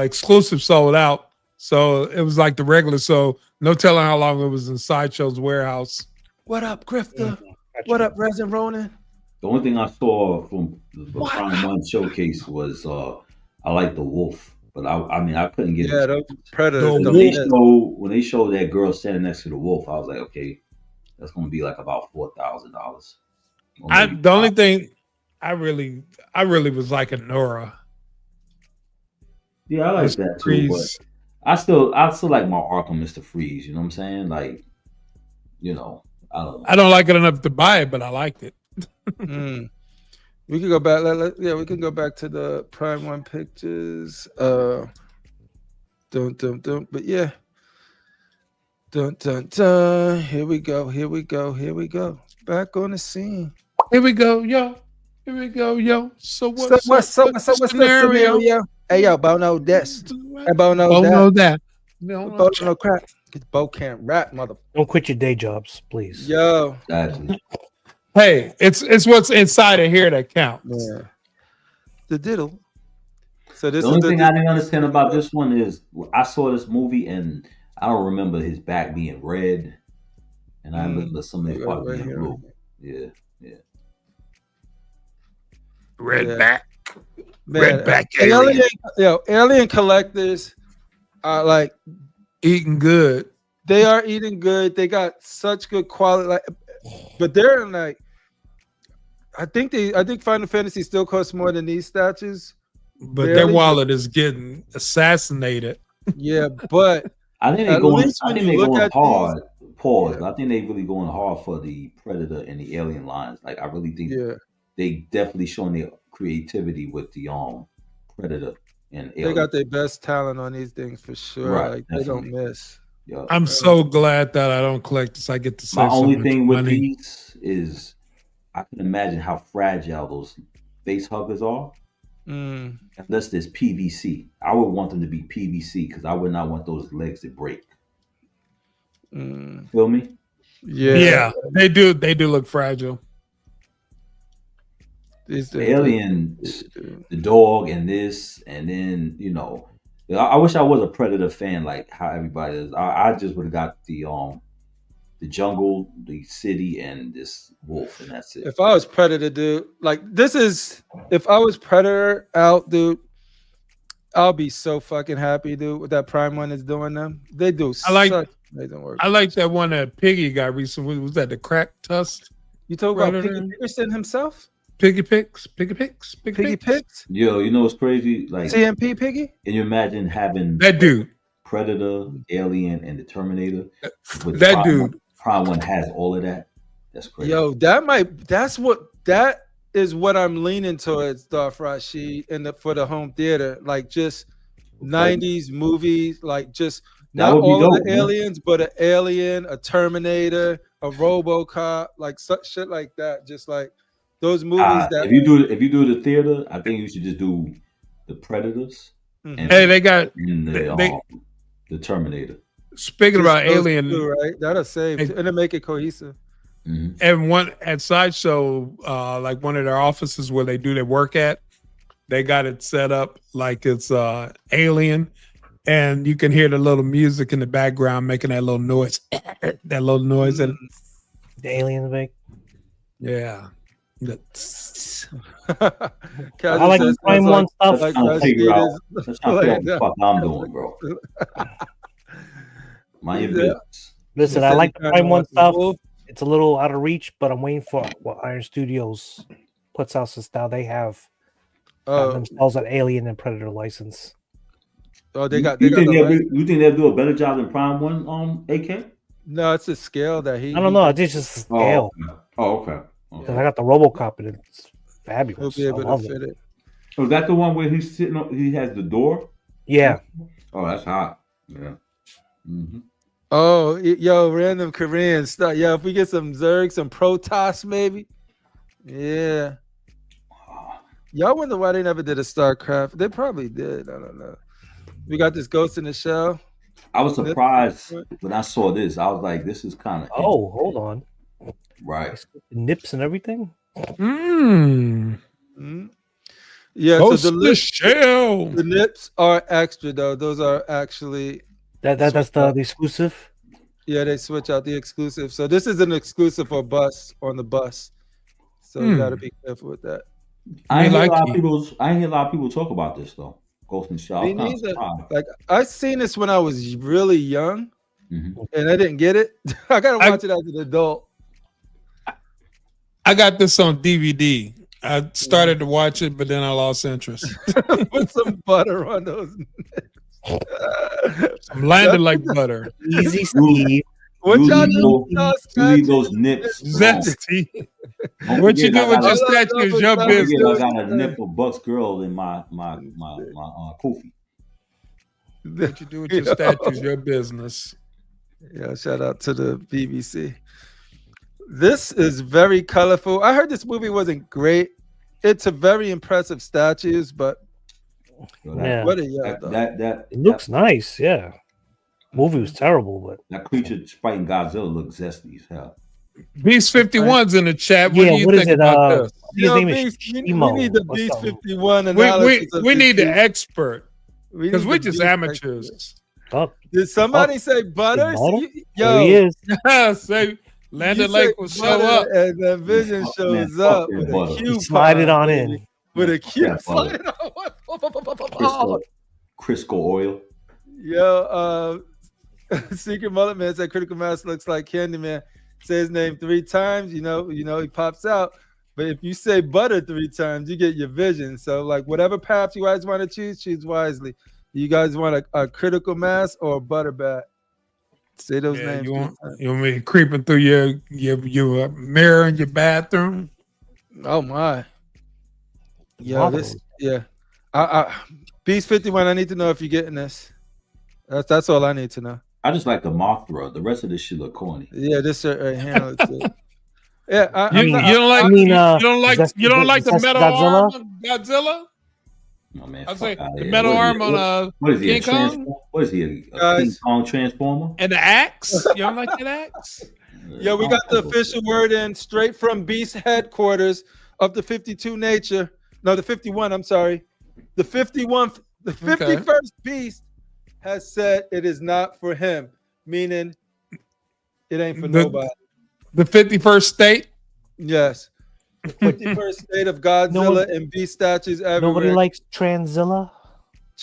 exclusive sold out, so it was like the regular. So no telling how long it was in Sideshow's warehouse. What up, Grifter? What up, Resin Ronin? The only thing I saw from the Prime 1 showcase was I like the wolf, but I mean I couldn't get Yeah, it. those predators. The don't wolf. miss. When they showed that girl standing next to the wolf, I was like, okay, that's gonna be like about $4,000. The only thing I really was like a Nora. Yeah, I like Mr. that too, Freeze. but I still like my Arkham Mr. Freeze, you know what I'm saying? Like, you know, I don't know. I don't like it enough to buy it, but I liked it. We could go back. We can go back to the Prime 1 pictures. Dun. But yeah. Dun. Here we go. Back on the scene. Here we go, yo. So what's the scenario? Hey, yo, Bo know this. Hey, Bo know that. Bo know crap. Cause Bo can't rap, mother. Don't quit your day jobs, please. Yo. Exactly. Hey, it's what's inside of here that counts. Yeah. The diddle. So this The only thing I didn't understand about this one is I saw this movie and I don't remember his back being red, and I remember some of his parts being blue. Yeah. Red back. Man, Red back alien. Alien collectors are like Eating good. they are eating good. They got such good quality, but they're like I think Final Fantasy still costs more than these statues. But their wallet is getting assassinated. Yeah, but I think they're going hard. Pause. Yeah. I think they really going hard for the Predator and the Alien lines. Like I really think they definitely showing their creativity with the Predator and Alien. They got their best talent on these things for sure. Right, like they don't miss. Yeah. I'm so glad that I don't collect this. I get to save My only so much thing with money. these is I can imagine how fragile those face huggers are. Unless there's PVC, I would want them to be PVC because I would not want those legs to break. Feel me? Yeah, they do. They do look fragile. The Alien, the dog, and this, and then I wish I was a Predator fan like how everybody is. I just would have got the jungle, the city, and this wolf, and that's it. If I was Predator, dude, if I was Predator out, dude, I'll be so fucking happy, dude, with that Prime 1 is doing them. They do such amazing work. I like that one that Piggy got recently. Was that the crack tusk? You talking about Piggy Pickerson himself? Piggy Picks? Yo, you know what's crazy? Like CMP Piggy? Can you imagine having that dude? Predator, Alien, and the Terminator. That dude. Prime 1 has all of that. That's crazy. Yo, that is what I'm leaning towards, Darth Rashid, for the home theater. Like just 90s movies, like just not all of the aliens, but an alien, a Terminator, a RoboCop, like such shit like that. Just like those movies that if you do the theater, I think you should just do the Predators. And they got the Terminator. Speaking about Alien, right? That'll save and it'll make it cohesive. Mm-hmm. And one at Sideshow, like one of their offices where they do their work at, they got it set up like it's Alien, and you can hear the little music in the background making that little noise, and the aliens make. Yeah. I like the Prime 1 stuff. That's trying to figure out what the fuck I'm doing, bro. My business. Listen, I like the Prime 1 stuff. It's a little out of reach, but I'm waiting for what Iron Studios puts out since now they have themselves an Alien and Predator license. Oh, you think they'll do a better job than Prime 1 AK? No, it's a scale that he. I don't know. It's just a scale. Oh, okay. Because I got the RoboCop and it's fabulous. He'll be able to fit it. Oh, is that the one where he's sitting on? He has the door. Yeah. Oh, that's hot. Yeah. Mm-hmm. Oh, yo, random Korean stuff. Yeah, if we get some Zerg, some Protoss, maybe. Yeah. Y'all wonder why they never did a StarCraft. They probably did. I don't know. We got this Ghost in the Shell. I was surprised when I saw this. I was like, "This is kind of hold on, right." Nips and everything. Mm-hmm. Yeah, Ghost so the shell. the nips are extra though. Those are actually That's the exclusive. Yeah, they switch out the exclusive. So this is an exclusive for bus on the bus. So you got to be careful with that. I ain't hear a lot of people talk about this though. Ghost in the Shell. Me neither. Like I seen this when I was really young, and I didn't get it. I gotta watch it as an adult. I got this on DVD. I started to watch it, but then I lost interest. Put some butter on those. I'm landed like butter. Easy, Steve. What y'all do? You leave those nips zesty. What you do with your statue is your business. I got a nip of Buck's girl in my Kofi. What you do with your statue is your business. Yeah, shout out to the BBC. This is very colorful. I heard this movie wasn't great. It's a very impressive statues, but what a it looks nice. Yeah, movie was terrible, but that creature fighting Godzilla looks zesty as hell. Beast 51's in the chat. What do you think about this? His name is we need the Beast 51 analysis. We need the expert because we're just amateurs. Did somebody say Butters? Yo, he is. Say Landon Lake will show up, and then Vision shows up with a cube. Slide it on in with a cube. Slide it on. Crisco oil. Yo, Secret Mullet Man said Critical Mass looks like Candyman. Say his name 3 times, you know, he pops out. But if you say butter 3 times, you get your vision. So, like, whatever path you guys want to choose wisely. You guys want a critical mass or a butter bat? Say those names. You want me creeping through your mirror in your bathroom? Oh my! I Beast 51. I need to know if you're getting this. That's all I need to know. I just like the Mothra. The rest of this shit look corny. Yeah, this shirt right here looks good. Yeah, you don't like the metal arm on Godzilla? No man, I say the metal arm on King Kong. What is he? A King Kong transformer? And the axe? You don't like that axe? Yeah, we got the official word in straight from Beast headquarters of the 52 nature. No, the 51. I'm sorry, the 51. The 51st Beast has said it is not for him, meaning it ain't for nobody. The 51st state? Yes. The 51st state of Godzilla and Beast statues everywhere. Nobody likes Tranzilla.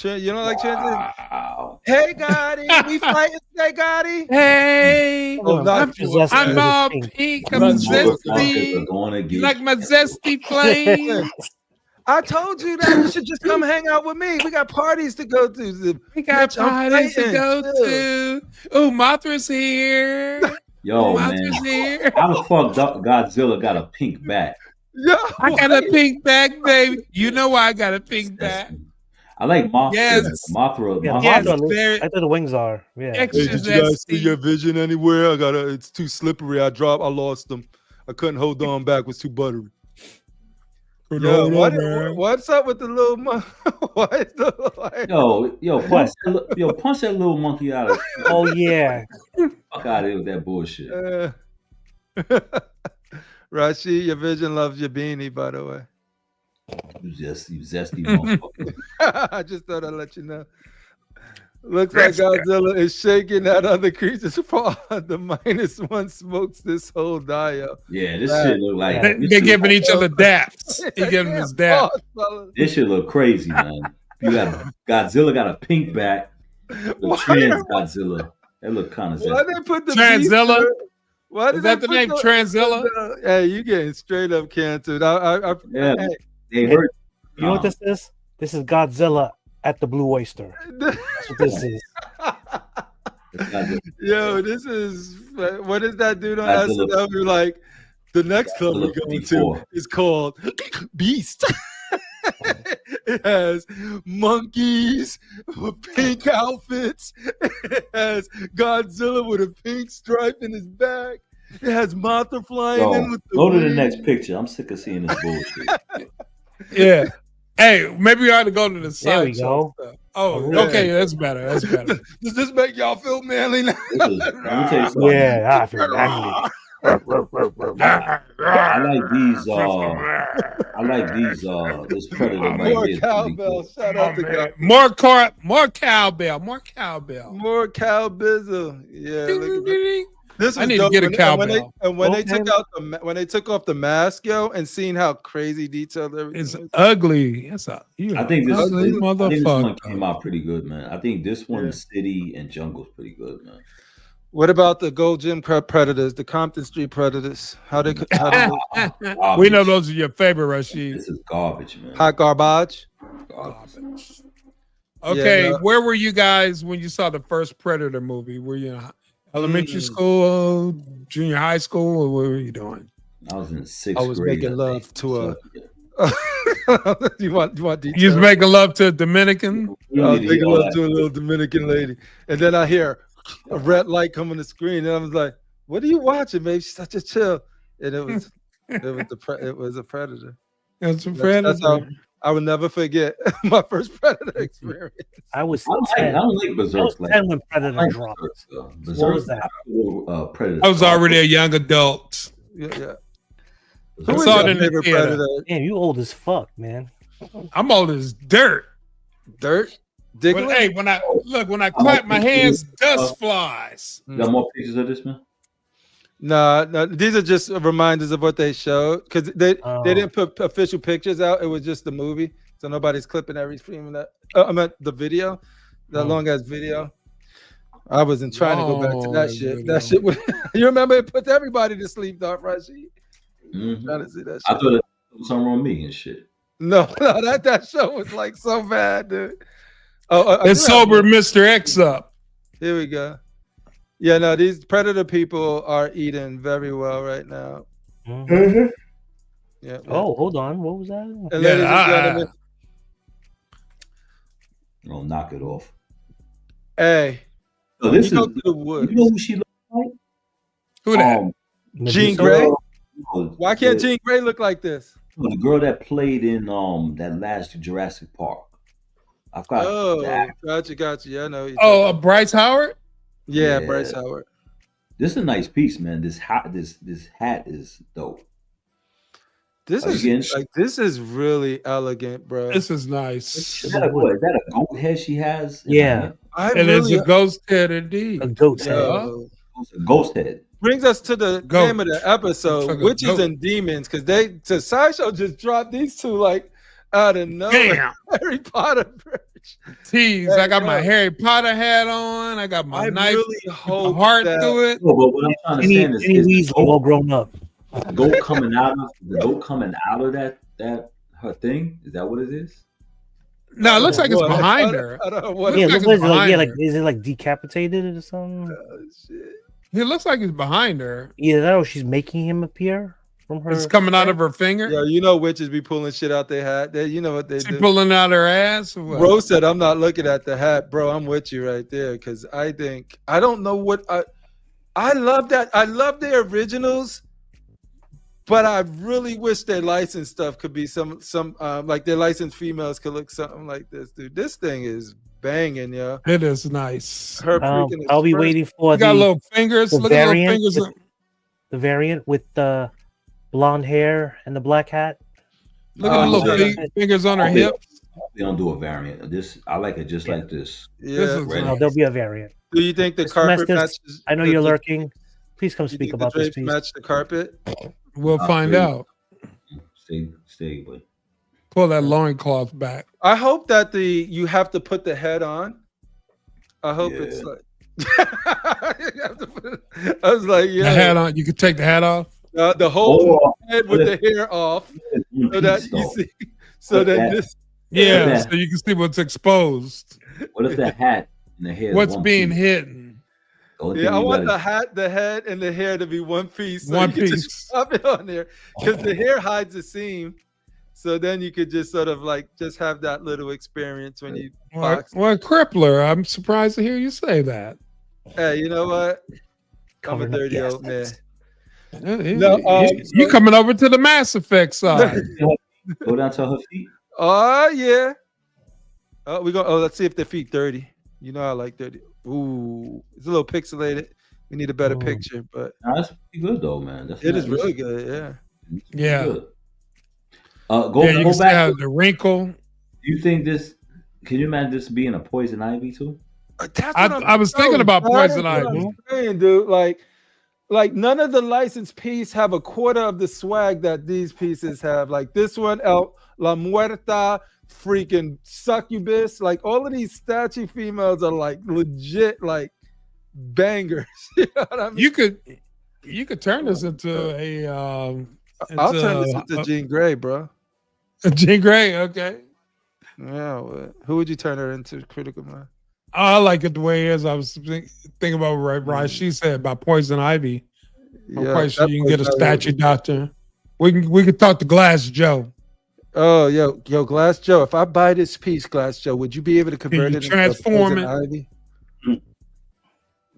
You don't like Tranzilla? Wow. Hey, Gotti. We fighting today, Gotti. Hey. I'm all pink. I'm zesty. You like my zesty flame? I told you that you should just come hang out with me. We got parties to go to. We got parties to go to. Oh, Mothra's here. Yo, man. Here. How the fuck Godzilla got a pink back? Yo, I got a pink back, baby. You know why I got a pink back. I like Mothra. Yes. Mothra. Yeah, Mothra. I thought the wings are. Yeah. Hey, did you guys see your vision anywhere? It's too slippery. I lost them. I couldn't hold on back. It was too buttery. Yo, what's up with the little monkey? Punch that little monkey out of. Oh yeah. Fuck out of here with that bullshit. Rashi, your vision loves your beanie, by the way. You zesty motherfucker. I just thought I'd let you know. Looks like Godzilla is shaking that other creature's paw. The -1 smokes this whole dio. Yeah, this shit look like they're giving each other daps. He giving his dap. This shit look crazy, man. You got Godzilla got a pink back. The trans Godzilla. That look kind of zesty. Why they put the Tranzilla? Why is that the name? Tranzilla? Hey, you getting straight up canceled. They hurt. You know what this is? This is Godzilla at the Blue Oyster. That's what this is. Yo, this is what is that dude on SNL? Like the next club we're going to is called Beast. It has monkeys with pink outfits. It has Godzilla with a pink stripe in his back. It has Mothra flying in with the go to the wings. next picture. I'm sick of seeing this bullshit. Yeah. Hey, maybe we ought to go to the There we Sideshow go. stuff. Oh, Yeah. okay, that's better. That's better. Does this make y'all feel manly now? Let me tell you something. Yeah, I feel manly. I like these. I like these. This predator right More here. cowbell. Shout out to God. More cowbell. More cowbell. More cowbizzle. Yeah. Look at that. This I was need to dope. get a And cowbell. when they took out when they took off the mask, yo, and seeing how crazy detailed everything It's is. ugly. It's I think this ugly one motherfucker. came out pretty good, man. I think this one, Yeah. City and Jungle's pretty good, man. What about the Gold Gym Predators, the Compton Street Predators? How they We know those are your favorite, Rashid. This is garbage, man. hot garbage? Garbage. Okay, Yeah, no. where were you guys when you saw the first Predator movie? Were you in elementary school, junior high school, or what were you doing? I was in sixth I was grade. making love to a. So, you want details? You was making love to a Dominican? you I don't was need to hear making all love that. to a little Dominican lady, and then I hear a red light come on the screen, and I was like, "What are you watching, babe? She's such a chill." And it was it was a Predator. It's a That's how Predator. I will never forget my first Predator experience. I was I 10. don't like I Berserk. was 10 when Predator I like dropped. Berserk. What was that? Predator. I was already a young adult. Yeah. I Who is saw your it in the favorite theater. Predator? Damn, you old as fuck, man. I'm old as dirt. Dirt? But Diggler? hey, when I clap my hands, dust flies. You got more pictures of this, man? No, these are just reminders of what they showed because they didn't put official pictures out. It was just the movie, so nobody's clipping every frame of that. I meant the video, that long ass video. I wasn't trying to go back to that shit. Video. That shit was. You remember it puts everybody to sleep, Darth Rashid. Mhm. Trying to see that I shit. thought it was something wrong with me and shit. No, that show was like so bad, dude. Oh, I It's do have sober one. Mr. X up. Here we go. Yeah, no, these Predator people are eating very well right now. Mhm. Yeah. Oh, hold on. What was that? And Yeah, ladies and gentlemen, I'll knock it off. hey, So when this you go is. to the woods, You know who she looks like? Who that? Jean Medusa? Grey? No, Why can't the, Jean Grey look like this? the girl that played in that last Jurassic Park? I forgot. Oh, the actor. gotcha. Yeah, I know. Who you're Oh, talking about. Bryce Howard? Yeah, Yeah. Bryce Howard. This is a nice piece, man. This hat is dope. This Again? this is really elegant, bro. This is nice. Is that a goat head she has? in her Yeah. hand? I It is really a ghost head indeed. A goat's head. yo, It's a ghost head. brings us to the Goat. name of the episode, It's like a Witches goat. and Demons, because Sideshow just dropped these two like out of nowhere. Damn. Harry Potter bridge. Tease. Hey, I got my yo. Harry Potter hat on. I got my I knife, really a hope heart that to it. No, but what I'm trying to say Any is the Weasley all grown up. goat coming out of that her thing. Is that what it is? No, it looks like it's What? behind her. I don't know what. Yeah, Looks it like looks it's like, behind like her. is it like decapitated or something? Shit. It looks like it's behind her. Either that or she's making him appear from her. It's coming out of her finger. Yo, you know witches be pulling shit out their hat. You know what they She do. pulling out her ass. Or what? Rose said, "I'm not looking at the hat, bro. I'm with you right there because I don't know what I love that. I love their originals, but I really wish their licensed stuff could be some like their licensed females could look something like this, dude. This thing is banging, yo. It is nice. Her freaking. I'll be expression- waiting for You got the little fingers. the Look at little variant fingers. with- variant with the blonde hair and the black hat. Look at the little yeah. fingers on her hips. They don't do a variant. I like it just like this. This Yeah. is Right. No, there'll be a variant. Do you think the Mr. carpet Mestis, matches? I know the- you're the- lurking. Please come You speak think about the this drapes piece. match the carpet? We'll find out. Stay away. Pull that loincloth back. I hope that you have to put the head on. I hope it's Yeah. like. You have to put it- I was like, The yeah, hat on. You can take the hat off. the whole Oh, head with the hair off, so that you see, so that that- this. Yeah, Yeah. so you can see what's exposed. What if the hat and the hair? is What's one being piece? hidden. The only Yeah, thing I you want gotta- the hat, the head, and the hair to be one piece. So One you can just piece. Pop it on there because the hair hides the seam. So then you could just sort of like just have that little experience when you box. Well, Crippler, I'm surprised to hear you say that. Hey, you know what? I'm a Covering up dirty old man. bastards. You coming over to the Mass Effect side. Go down to her feet. Oh yeah. Oh, let's see if their feet dirty. You know I like dirty. Ooh, it's a little pixelated. We need a better picture, but That's pretty good though, man. it is really good. Yeah. Yeah. Good. You Go can back. have the wrinkle. Do you think this? Can you imagine this being a poison ivy too? I was thinking about poison ivy, dude. Like none of the licensed piece have a quarter of the swag that these pieces have. Like this one, La Muerta, freaking succubus. Like all of these statue females are like legit, like bangers. You know what I mean? You could turn this into a. I'll turn this into Jean Grey, bro. Jean Grey, okay. Yeah, who would you turn her into? Critical Mind. I like it the way it is. I was thinking about what she said about poison ivy. I'm quite sure you can get a statue doctor. We can talk to Glass Joe. Oh, yo, Glass Joe. If I buy this piece, Glass Joe, would you be able to convert it transform into poison ivy?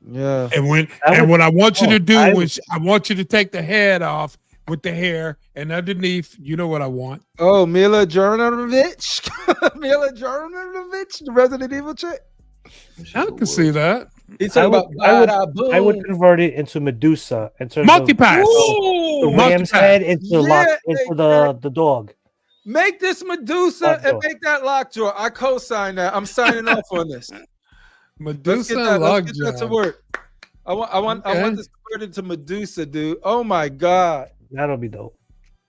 Yeah. And what I want you to do is I want you to take the head off with the hair, and underneath, you know what I want. Oh, Mila Jovovich. Mila Jovovich, the Resident Evil chick. I can see that. He's talking I would convert it into Medusa in terms multipass. of the ram's head into the dog. Make this Medusa and make that lockjaw. I co-sign that. I'm signing off on this. Medusa let's get that to work. I want this converted into Medusa, dude. Oh my god. That'll be dope.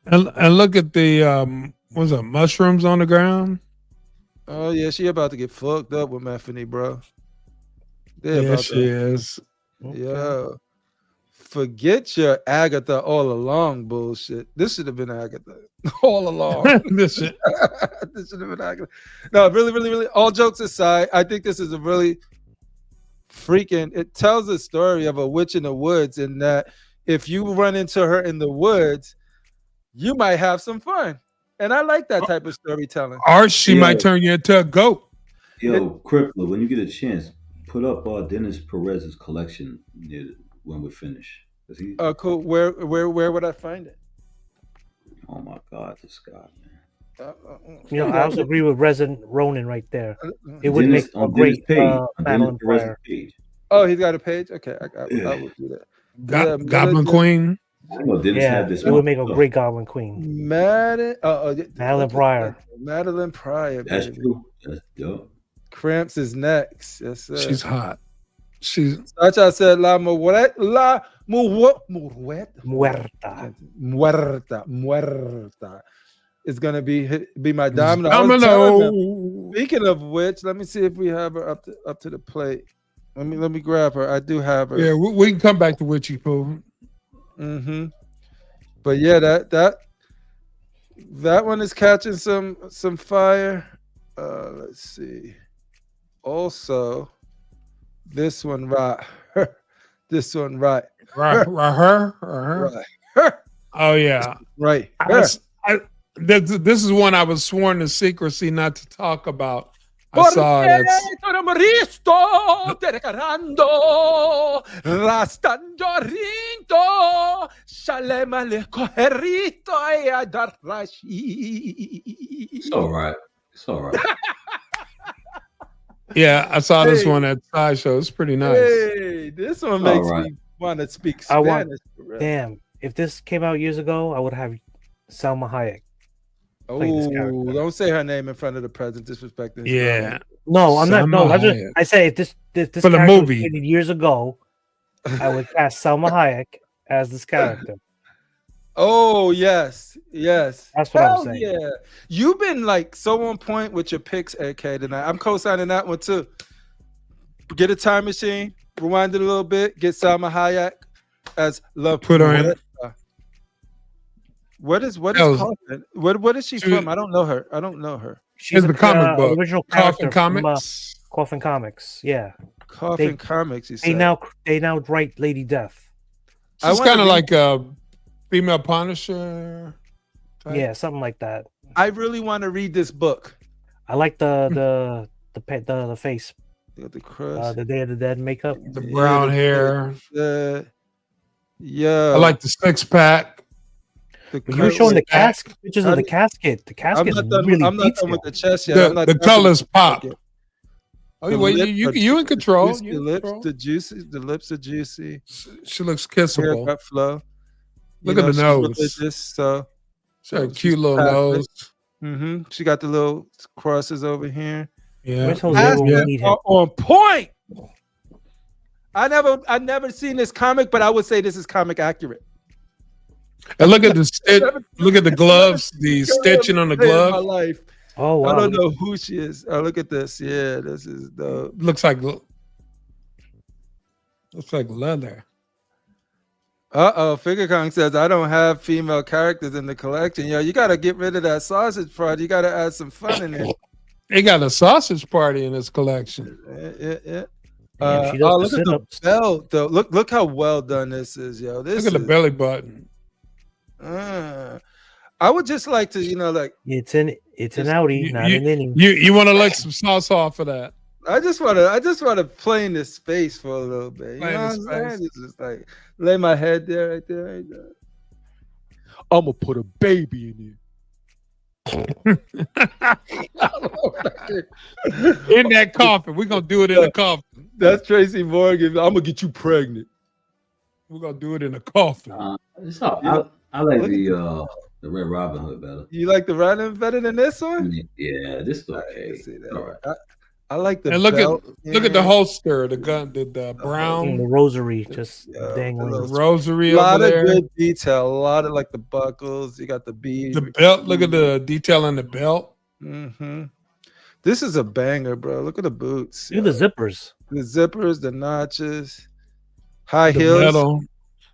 And look at the what's that, mushrooms on the ground? Oh yeah, she about to get fucked up with Methany, bro. Yeah, she is. Yeah. Forget your Agatha all along bullshit. This should have been Agatha all along. This should have been Agatha. No, really, all jokes aside, I think this is a really it tells the story of a witch in the woods, in that if you run into her in the woods, you might have some fun. And I like that type of storytelling. Or she might turn you into a goat. Yo, Crippler, when you get a chance, put up Dennis Perez's collection when we finish. Oh, cool. Where would I find it? Oh my God, this guy, man. I also agree with Resident Ronin right there. It would make a great Madeline Pryor. Oh, he's got a page? Okay, I will do that. Goblin Queen. It would make a great Goblin Queen. Madeline Pryor. Madeline Pryor. That's true. That's dope. Cramps is next. Yes, sir. She's hot. Such I said, la muerta. Is gonna be my domino. Speaking of which, let me see if we have her up to the plate. Let me grab her. I do have her. Yeah, we can come back to Witchy Poo. Mm-hmm. But yeah, that one is catching some fire. Let's see. Also, this one right. This one right. Right. Oh yeah. Right. This is one I was sworn to secrecy not to talk about. I saw it. It's all right. It's all right. Yeah, I saw this one at Sideshow. It's pretty nice. Hey, this one makes me want to speak Spanish. Damn, if this came out years ago, I would have Salma Hayek. Oh, don't say her name in front of the president. Disrespecting. Yeah. No, I'm not. No, I say if this for the movie years ago, I would cast Salma Hayek as this character. Oh yes. That's what I'm saying. Yeah, you've been like so on point with your picks, AK tonight. I'm co-signing that one too. Get a time machine, rewind it a little bit, get Salma Hayek as love. Put her in. What is Coffin? What is she from? I don't know her. She's the comic book. Original Coffin Comics. Coffin Comics. Yeah. Coffin Comics. They now write Lady Death. She's kind of like a female Punisher type. Yeah, something like that. I really want to read this book. I like the face, The crust. the Day of the Dead makeup. The brown hair. Yeah. I like the 6-pack. You were showing the casket, pictures of the casket. The casket I'm not done, really I'm not done with the chest yet. The colors pop. Oh, The wait, lips you in control. Juicy, You in lips, control. the lips are juicy. She looks kissable. Haircut flow. Look at the she's nose. religious, so She got a cute little Catholic. nose. She got the little crosses over here. Yeah. Where's Jose when we need him? On point. I never seen this comic, but I would say this is comic accurate. And look at the stitch. Look at the gloves. The stitching on the glove. My life. Oh wow! I don't know who she is. Oh, look at this. Yeah, this is dope. Looks like leather. Figure Kong says I don't have female characters in the collection. Yo, you gotta get rid of that sausage part. You gotta add some fun in it. He got a sausage party in his collection. Yeah. Damn, Look at the belt though. Look how well done this is, yo. Look at the belly button. I would just like to, like it's an outie, not an inning. You want to lick some sauce off of that? I just want to play in this space for a little bit. You know what I'm saying? It's just like lay my head there, right there. I'm gonna put a baby in you. In that coffin. We're gonna do it in a coffin. That's Tracy Morgan. I'm gonna get you pregnant. We're gonna do it in a coffin. I like the Red Robin Hood better. You like the Robin Hood better than this one? Yeah, this is okay. All right. I like the and look belt. Look at the holster, the gun, the brown, the rosary, just dangling. The rosary a lot over of there. good detail. A lot of like the buckles. You got the bead. The belt. Look at the detail on the belt. This is a banger, bro. Look at the boots. Look at the zippers. The zippers, the notches, high The heels. metal.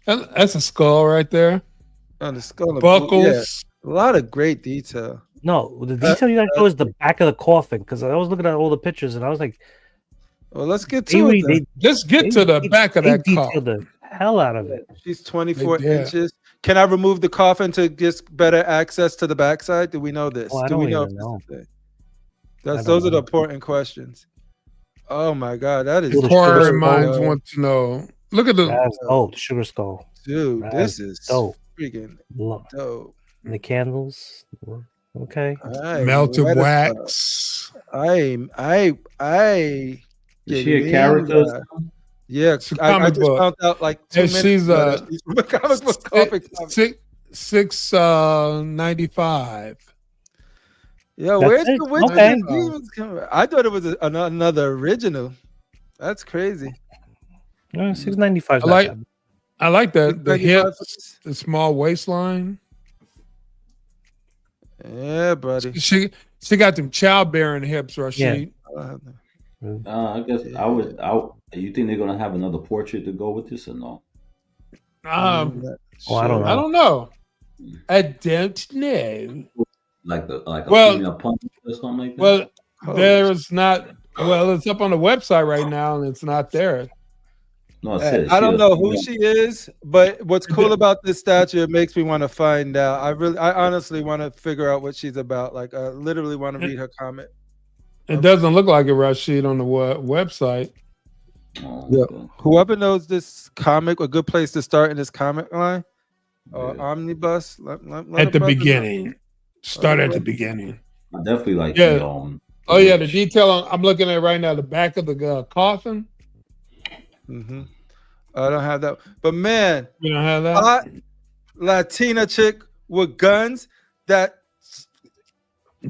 That's a skull right there. On the skull. The buckles. Yeah. A lot of great detail. No, the detail you gotta show is the back of the coffin, because I was looking at all the pictures and I was like, well, let's get to it. Let's get to the back of that coffin. The hell out of it. She's 24 inches. Can I remove the coffin to get better access to the backside? Do we know this? Oh, I Do don't we know? even know. Those are the important questions. Oh my God, that is inquiring minds want to know. Look at the the sugar skull. Dude, this is dope. Freaking dope. And the candles. Okay. Melted wax. Is she a character? Yeah, I just found out like 2 minutes. She's a comic book comic. $6.95. Yo, where's the Witches and Demons coming? I thought it was another original. That's crazy. $6.95. I like that. The hips, the small waistline. Yeah, buddy. She got them childbearing hips, Rashid. Yeah. I guess you think they're gonna have another portrait to go with this or no? I don't know. I don't know. I don't know. Like a female punk or something like that. Well, there's not. Well, it's up on the website right now, and it's not there. No, it says I don't know who she is, but what's cool about this statue, it makes me want to find out. I honestly want to figure out what she's about. Like, I literally want to read her comment. It doesn't look like a Rashid on the website. Yeah. Whoever knows this comic, a good place to start in this comic line, omnibus. At the beginning. Start at the beginning. I definitely like the detail I'm looking at right now, the back of the coffin. I don't have that, but man, you don't have that. Hot Latina chick with guns that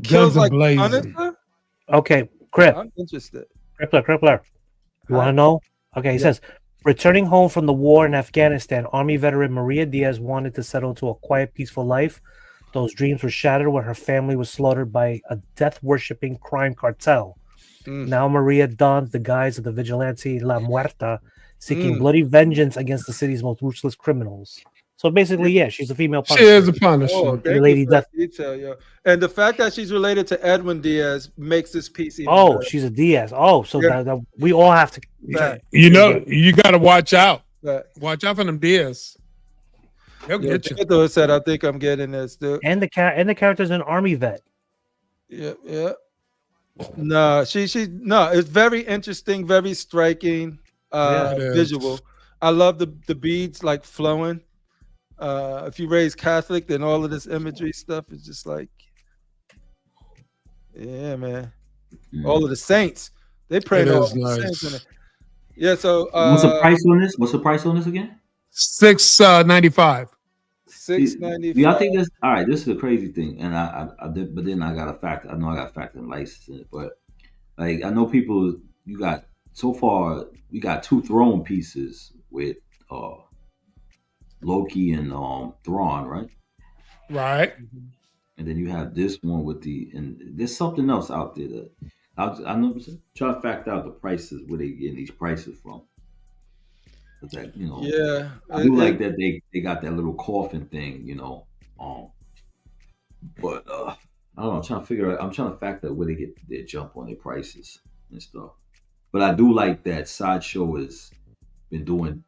kills like blazing. Okay, Crip. I'm interested. Crippler. You want to know? Okay, he says, returning home from the war in Afghanistan, Army veteran Maria Diaz wanted to settle into a quiet, peaceful life. Those dreams were shattered when her family was slaughtered by a death-worshipping crime cartel. Now Maria dons the guise of the vigilante La Muerta, seeking bloody vengeance against the city's most ruthless criminals. So basically, she's a female Punisher. She is a Punisher. Lady Death. Detail, yo. And the fact that she's related to Edwin Diaz makes this piece even better. She's a Diaz. So that we all have to. You got to watch out. Watch out for them Diaz. He'll Yeah, get you. Theodore said, "I think I'm getting this, dude." And the character's an army vet. Yeah, yeah. No, no. It's very interesting, very striking, Yeah. It is. visual. I love the beads like flowing. If you raise Catholic, then all of this imagery stuff is just like, yeah, man. All of the saints, they pray It all is the saints in nice. it. Yeah, so What's the price on this? What's the price on this again? $6.95. six See, ninety yeah, I five. think this. All right, this is a crazy thing, and I did, but then I got a factor. I know I got a factor in licensing it, but like I know people. You got so far. We got two throne pieces with Loki and Thrawn, right? Right. And then you have this one with and there's something else out there that I'm trying to factor out the prices where they getting these prices from. But that Yeah, I do like that they got that little coffin thing, but I don't know. I'm trying to figure out. I'm trying to factor out where they get their jump on their prices and stuff. But I do like that Sideshow has been doing.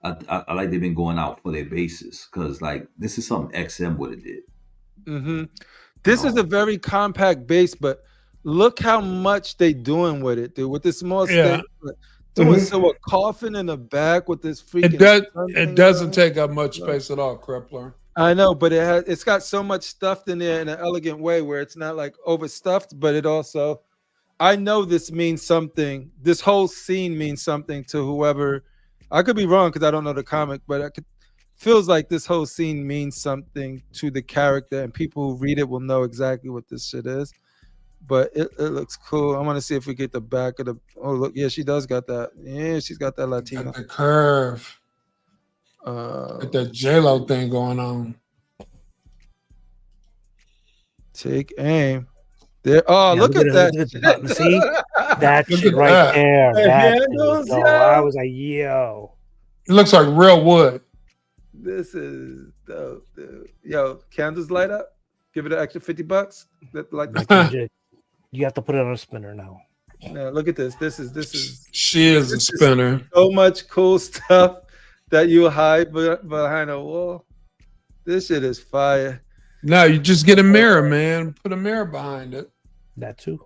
I like they've been going out for their bases because like this is something XM would have did. hmm This is a very compact base, but look how much they doing with it, dude. With this small Yeah. state, doing so a coffin in the back with this freaking. It does. sun It thing doesn't around. take up much space at all, Crippler. I know, but it's got so much stuffed in there in an elegant way where it's not like overstuffed, but it also. I know this means something. This whole scene means something to whoever. I could be wrong because I don't know the comic, but feels like this whole scene means something to the character, and people who read it will know exactly what this shit is. But it looks cool. I want to see if we get the back of the. Oh look, yeah, she does got that. Yeah, she's got that Latino. Got the curve. Got that J-Lo thing going on. Take aim. There. Oh, Yeah, look at that. shit. See that Look shit at right that. there. The That handles, yo, yo. I was like, yo. It looks like real wood. This is dope, dude. Yo, candles light up. Give it an extra $50. Like Like legit. You have to put it on a spinner now. now, look at this. This is She is a spinner. so much cool stuff that you hide behind a wall. This shit is fire. No, you just get a mirror, man. Put a mirror behind it. That too.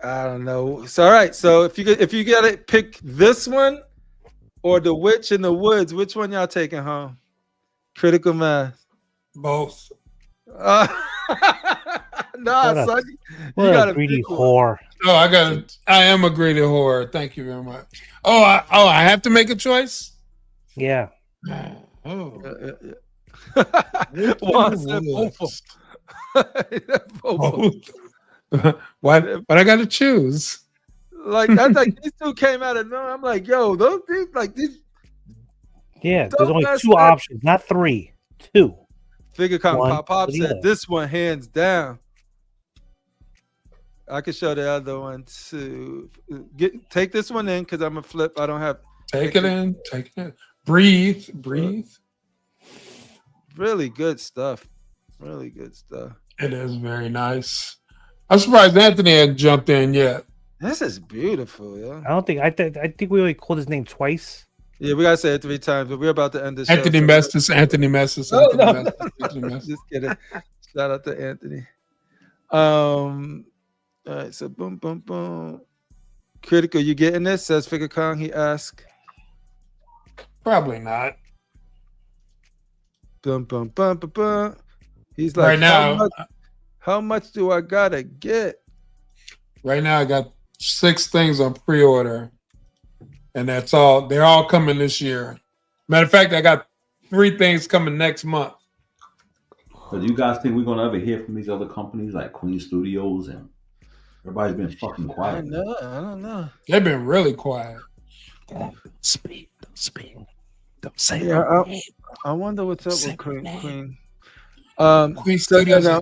I don't know. So all right. So if you gotta pick this one or the Witch in the Woods, which one y'all taking home? Critical Mass. Both. Nah, What a- son. What You a got a greedy big one. whore. Oh, I am a greedy whore. Thank you very much. I have to make a choice. Yeah. Oh. Juan said both. Both. Why? But I got to choose. Like that's like these two came out of nowhere. I'm like, yo, those these like these Yeah. Don't There's only mess two up. options, not three. Two. figure count. One Pop or the said other. this one hands down. I can show the other one too. Take this one in because I'm a flip. I don't have Take it in. Take it in. Breathe. Breathe. really good stuff. Really good stuff. It is very nice. I'm surprised Anthony hadn't jumped in yet. This is beautiful, yeah. I don't think I think we only called his name twice. Yeah, we gotta say it 3 times, but we're about to end the show. Anthony so- Mestis. Anthony Mestis. Oh, Anthony no. Mestis. Anthony Mestis. Just kidding. Shout out to Anthony. All right, so boom, boom, boom. Critical, you getting this? Says Figure Kong. He asked. Probably not. Boom, boom, boom, boom, boom. He's like, Right now, how much do I gotta get? right now I got 6 things on pre-order, and that's all. They're all coming this year. Matter of fact, I got 3 things coming next month. So do you guys think we're gonna ever hear from these other companies like Queen Studios and everybody's been fucking I quiet? don't know. They've been really quiet. Don't speak. Don't say Yeah, my name. I wonder what's up Say with my Queen. name. Queen So, Studios. now, I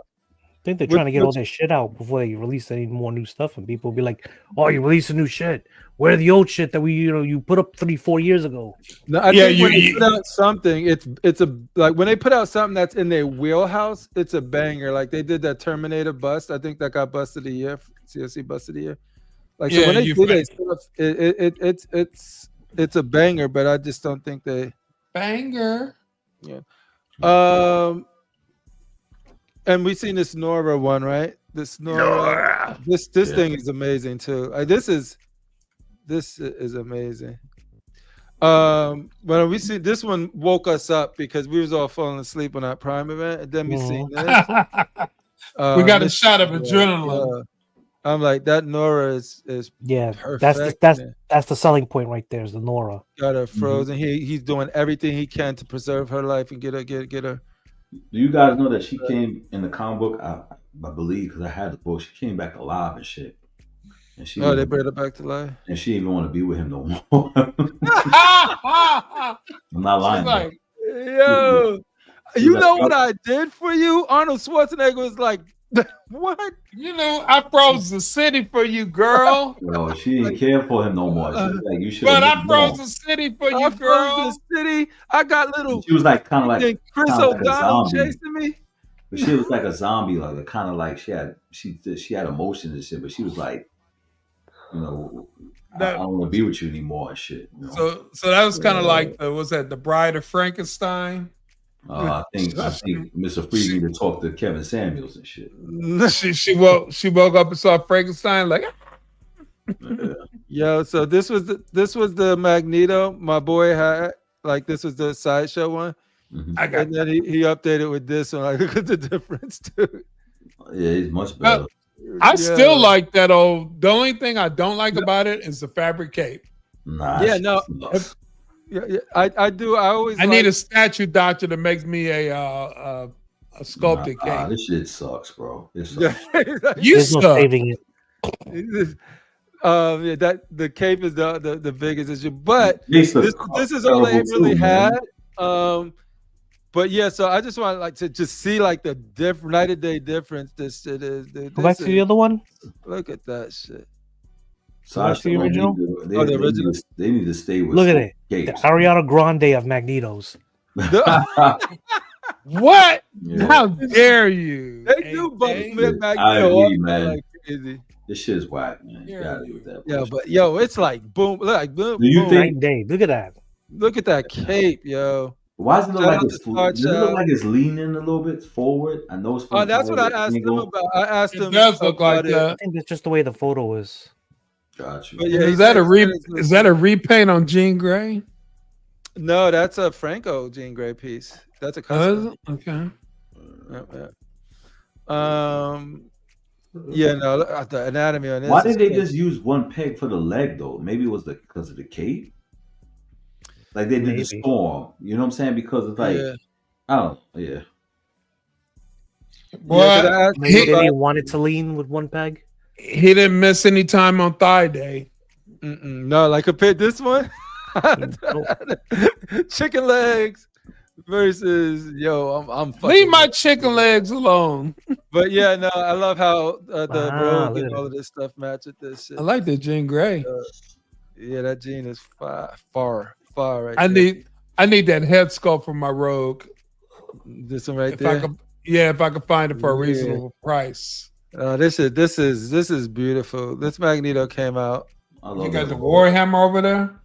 think they're Which- trying to get all which- their shit out before they release any more new stuff, and people will be like, "Oh, you released a new shit. Where the old shit that you put up 3-4 years ago?" no, I Yeah, think when they you- put out something, it's a like when they put out something that's in their wheelhouse, it's a banger. Like they did that Terminator bust. I think that got busted a year. CSC busted a year. Like so Yeah, when they you do that fin- stuff, it's a banger. But I just don't think they. Banger. And we seen this Nora one, right? This Nora. This thing is amazing too. This is amazing. When we see this one woke us up because we was all falling asleep on that Prime event, and then we seen this. We got a shot of adrenaline. I'm like, that Nora is perfect. That's the selling point right there. Is the Nora got her frozen? He's doing everything he can to preserve her life and get her. Do you guys know that she came in the comic book? I believe because I had the book. She came back alive and shit. And she they brought her back to life. And she didn't even want to be with him no more. I'm not lying. Like, yo, you know what I did for you? Arnold Schwarzenegger was like, what? You know, I froze the city for you, girl. Yo, she didn't care for him no more. She was like, you should. But I froze the city for you, girl. The city. I got little. She was like kind of like Chris O'Donnell chasing me. But she was like a zombie, like kind of like she had emotions and shit. But she was like, you know, I don't want to be with you anymore and shit. You know? So that was kind of like the Bride of Frankenstein. I think Mr. Free need to talk to Kevin Samuels and shit. She woke up and saw Frankenstein like. Yo, so this was the Magneto my boy had. Like this was the Sideshow one. And then he updated with this one. Like, look at the difference, dude. Yeah, he's much better. I still like that old. The only thing I don't like about it is the fabric cape. Nah, I do. I always. I need a statue doctor that makes me a sculpted cape. This shit sucks, bro. It sucks. You suck. No saving it. That the cape is the biggest issue, but this is all they really had. But yeah, so I just want to just see like the night and day difference. This shit is. Go back to the other one. Look at that shit. That's the original. The original. They need to stay with. Look at it. Capes. The Ariana Grande of Magnetos. What? Yeah. How dare you? They do both. I agree, man. Like crazy. This shit is whack, man. You gotta do that. Yeah, but it's like boom, like boom. Do you boom. think? Dave, look at that. Look at that cape, yo. Why does it look like it's? Does it look like it's leaning a little bit forward? I know it's. Oh, that's what I asked him about. I asked him. It does look like that. I think it's just the way the photo is. Got you. Yeah, is that a repaint on Jean Grey? No, that's a Franco Jean Grey piece. That's a custom. Okay. Yeah, no, the anatomy on this. Why did they just use one peg for the leg though? Maybe it was because of the cape. Like they did the storm. You know what I'm saying? Because it's like, oh yeah. What? Maybe they wanted to lean with one peg. He didn't miss any time on Thigh Day. No, like compare this one, chicken legs versus I'm fucking leave my chicken legs alone. But yeah, no, I love how the robe and all of this stuff match with this shit. I like the Jean Grey. Yeah, that Jean is far right. I need that head sculpt for my Rogue. This one right there. If I could find it for a reasonable price. This is beautiful. This Magneto came out. You got the Warhammer over there.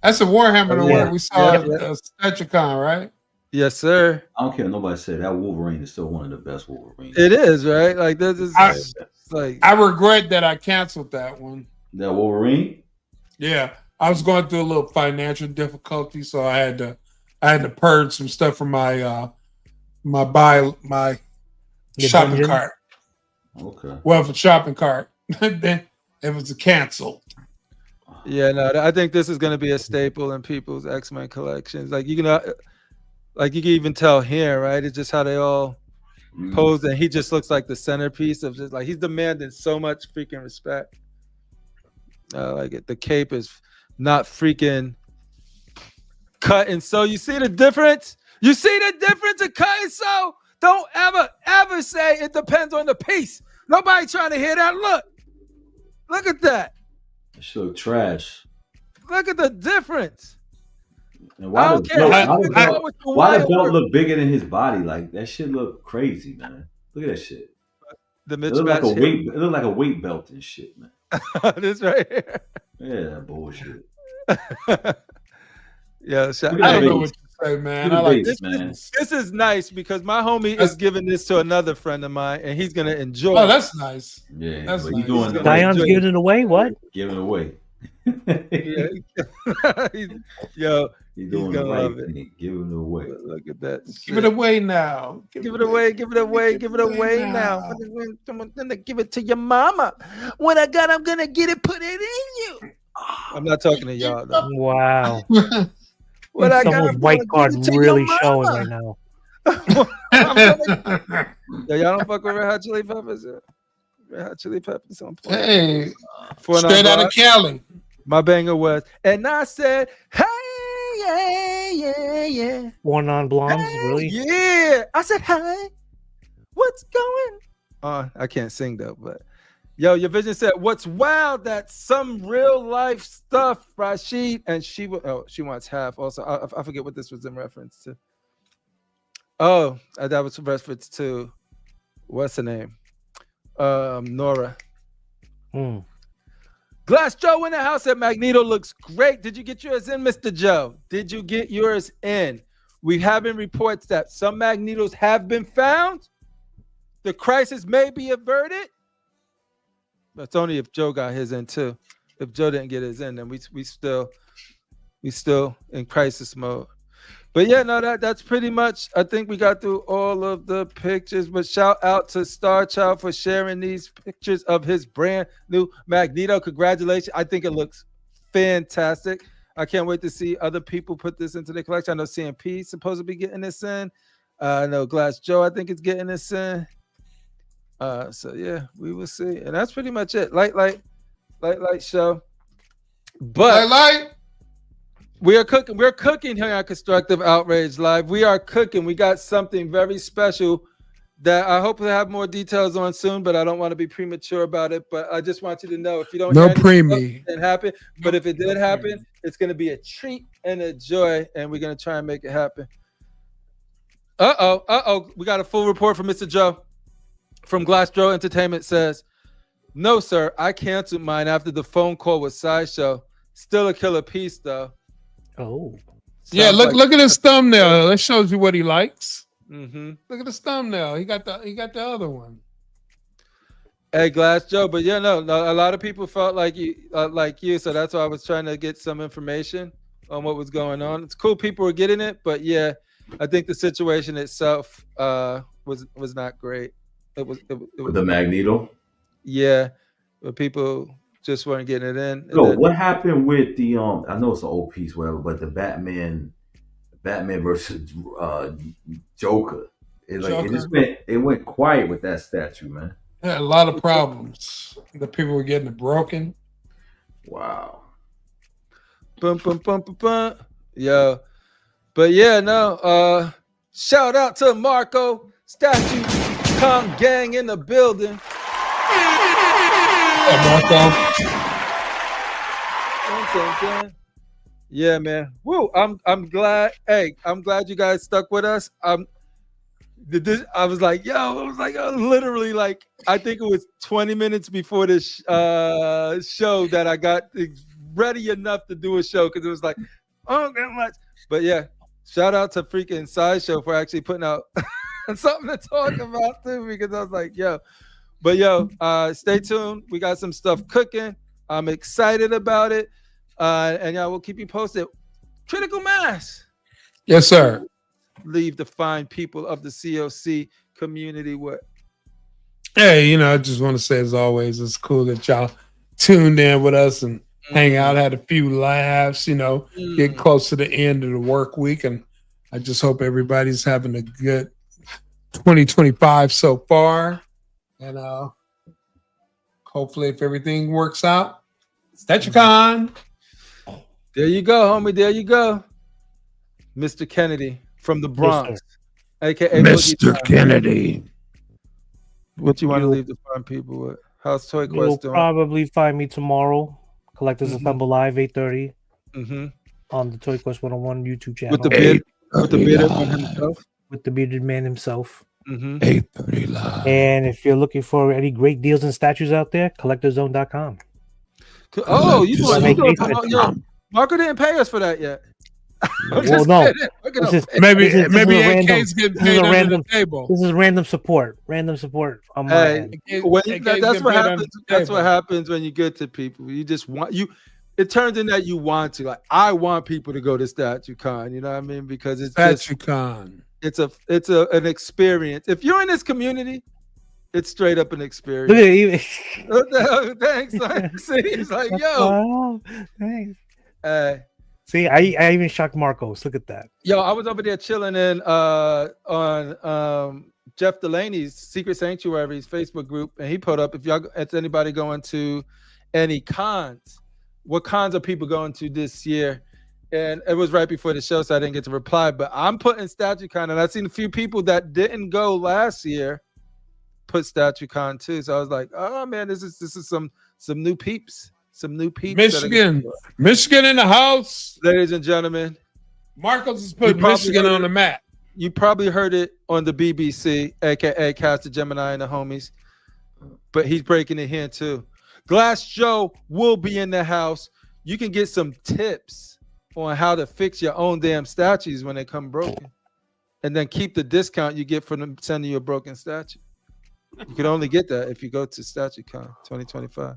That's a Warhammer one we saw at StatuCon, right? Yes, sir. I don't care what nobody said. That Wolverine is still one of the best Wolverines. It is, right? Like this is I regret that I canceled that one. That Wolverine? Yeah. I was going through a little financial difficulty, so I had to purge some stuff from my my shopping cart. Okay. Well, for shopping cart, then it was a cancel. Yeah, no, I think this is going to be a staple in people's X-Men collections. Like you can even tell here, right? It's just how they all pose, and he just looks like the centerpiece of just like he's demanding so much freaking respect. Like it. The cape is not freaking cut, and so you see the difference. You see the difference in cut and sew. Don't ever say it depends on the piece. Nobody trying to hear that. Look at that. It should look trash. Look at the difference. And why the belt look bigger than his body? Like that shit look crazy, man. Look at that shit. The it looked like a weight belt and shit, man. This right here. Yeah, bullshit. Yeah, I don't know what say, man. Do I the like base, this. man. This is nice because my homie is giving this to another friend of mine, and he's gonna enjoy. Oh, it. that's nice. Yeah, That's but nice. he's doing the Dion's enjoy giving it away. What? giving it away. Yeah. Yo, He's he's doing the gonna right love it. thing, giving it away. Look at that. Give it away now. Give it away, give it away, give it away now. I'm gonna give it to your mama. When I got, I'm gonna get it, put it in you. I'm not talking to y'all though. Wow. What I got, Someone's I'm white gonna card give it to really your showing mama. right now. Yo, y'all don't fuck with Red Hot Chili Peppers. Red Hot Chili Peppers on point. Hey, For straight out of Cali. my banger was, and I said, hey, yeah, yeah, yeah. Four non-blondes, Hey, really? yeah. I said, hi. What's going on? I can't sing though, but yo, your vision said, what's wild that some real life stuff, Rashid, and she wants half. Also, I forget what this was in reference to. Oh, that was a reference to what's her name? Nora. Hmm. Glass Joe in the house at Magneto looks great. Did you get yours in, Mr. Joe? Did you get yours in? We having reports that some Magnetos have been found. The crisis may be averted. That's only if Joe got his in too. If Joe didn't get his in, then we still in crisis mode. But yeah, no, that's pretty much. I think we got through all of the pictures. But shout out to Star Child for sharing these pictures of his brand new Magneto. Congratulations! I think it looks fantastic. I can't wait to see other people put this into the collection. I know CMP is supposed to be getting this in. I know Glass Joe, I think, is getting this in. So yeah, we will see. And that's pretty much it. Light show. But Light. we're cooking here on Constructive Outrage Live. We are cooking. We got something very special that I hope to have more details on soon, but I don't want to be premature about it. But I just want you to know, if you don't No hear anything, preemie. it didn't happen. But if it did happen, it's going to be a treat and a joy, and we're going to try and make it happen. We got a full report from Mr. Joe from Glassdro Entertainment. Says, no, sir, I canceled mine after the phone call with Sideshow. Still a killer piece, though. Oh. Yeah, look at his thumbnail. That shows you what he likes. Mm-hmm. Look at his thumbnail. He got the other one. Hey, Glass Joe, but yeah, no, a lot of people felt like you, so that's why I was trying to get some information on what was going on. It's cool people were getting it, but yeah, I think the situation itself was not great. It was With the Magneto. Yeah, but people just weren't getting it in. No, what happened with the I know it's an old piece, whatever, but the Batman versus Joker. It went quiet with that statue, man. Had a lot of problems. The people were getting it broken. Wow. Bum, bum, bum, bum, bum. Yeah. But yeah, no. Shout out to Marco, Statue Kong Gang in the building. Yeah, man. Woo! I'm glad. Hey, I'm glad you guys stuck with us. I was like, literally, like, I think it was 20 minutes before this show that I got ready enough to do a show, because it was like, oh, that much. But yeah, shout out to freaking Sideshow for actually putting out something to talk about too, because I was like, yo. But yo, stay tuned. We got some stuff cooking. I'm excited about it. And yeah, we'll keep you posted. Critical Mass. Yes, sir. Leave the fine people of the COC community with. Hey, I just want to say, as always, it's cool that y'all tuned in with us and hang out, had a few laughs, get close to the end of the work week. And I just hope everybody's having a good 2025 so far. And hopefully, if everything works out, StatuCon. There you go, homie. There you go. Mr. Kennedy from the Bronx, aka Mr. Kennedy. What you want to leave the fine people with? How's Toy Quest You'll doing? probably find me tomorrow. Collectors Assemble Live, 8:30 on the Toy Quest 101 YouTube channel. With the bearded man himself. With the bearded man himself. 8:30 live. And if you're looking for any great deals and statues out there, collectorzone.com. Oh, you doing? Marco didn't pay us for that yet. I'm Well, just no. kidding. We're gonna This is pay. Maybe this is maybe a random. AK's getting This is paid a under random. the table. This is random support. Random support on my Hey, end. AK's that's getting what paid under happens. the That's what table. happens when you get to people. You just want you. It turns in that you want to. Like I want people to go to StatueCon. You know what I mean? Because it's just StatueCon. it's an experience. If you're in this community, it's straight up an Look experience. at you. What the hell? Thanks. Like, see, he's like, yo, Oh, thanks. See, I even shocked Marcos. Look at that. yo, I was over there chilling in on Jeff Delaney's Secret Sanctuary's Facebook group, and he put up if anybody going to any cons, what cons are people going to this year? And it was right before the show, so I didn't get to reply. But I'm putting StatueCon, and I've seen a few people that didn't go last year put StatueCon too. So I was like, oh man, this is some new peeps. Some new peeps. Michigan in the house. Ladies and gentlemen, Marcos is putting Michigan on the map. You probably heard it on the BBC, aka Castor Gemini and the homies, but he's breaking it here too. Glass Joe will be in the house. You can get some tips on how to fix your own damn statues when they come broken, and then keep the discount you get from them sending you a broken statue. You can only get that if you go to StatueCon 2025.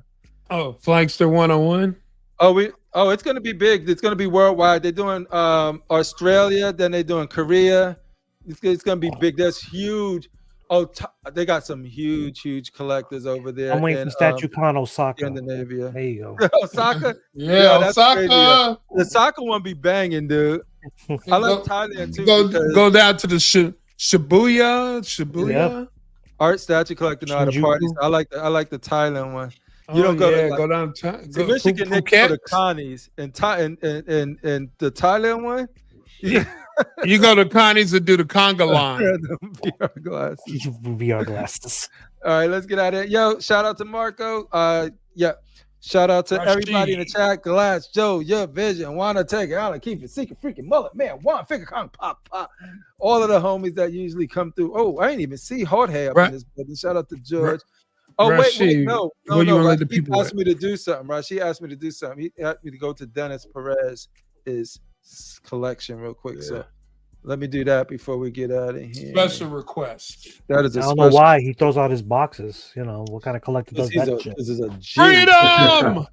Oh, Flankster 101. It's gonna be big. It's gonna be worldwide. They're doing Australia, then they're doing Korea. It's gonna be big. That's huge. They got some huge collectors over there. I'm waiting for StatueCon Osaka. Scandinavia. There you go. Osaka. Yeah, that's Osaka. crazy. The Osaka one be banging, dude. I like Thailand too. Go down to the Shibuya. Yep. Art statue collector know how to party. Shinjuku. I like the Thailand one. You don't go to go down to Michigan. They go to Connie's and the Thailand one. You go to Connie's and do the conga line. VR glasses. VR glasses. All right, let's get out of here. Yo, shout out to Marco. Shout out to everybody in the chat. Glass, Joe, Your Vision, Wanna Take It, I'll keep it secret, freaking mullet, man, one figure, Kong, pop. All of the homies that usually come through. Oh, I ain't even see Hot Hair up in this building. Shout out to George. Oh, wait, no. He asked me to do something, right? She asked me to do something. He asked me to go to Dennis Perez's collection real quick. Yeah. So let me do that before we get out of here. Special request. That is I don't know why he throws out his boxes. You know, what kind of collector does that shit? This is a freedom!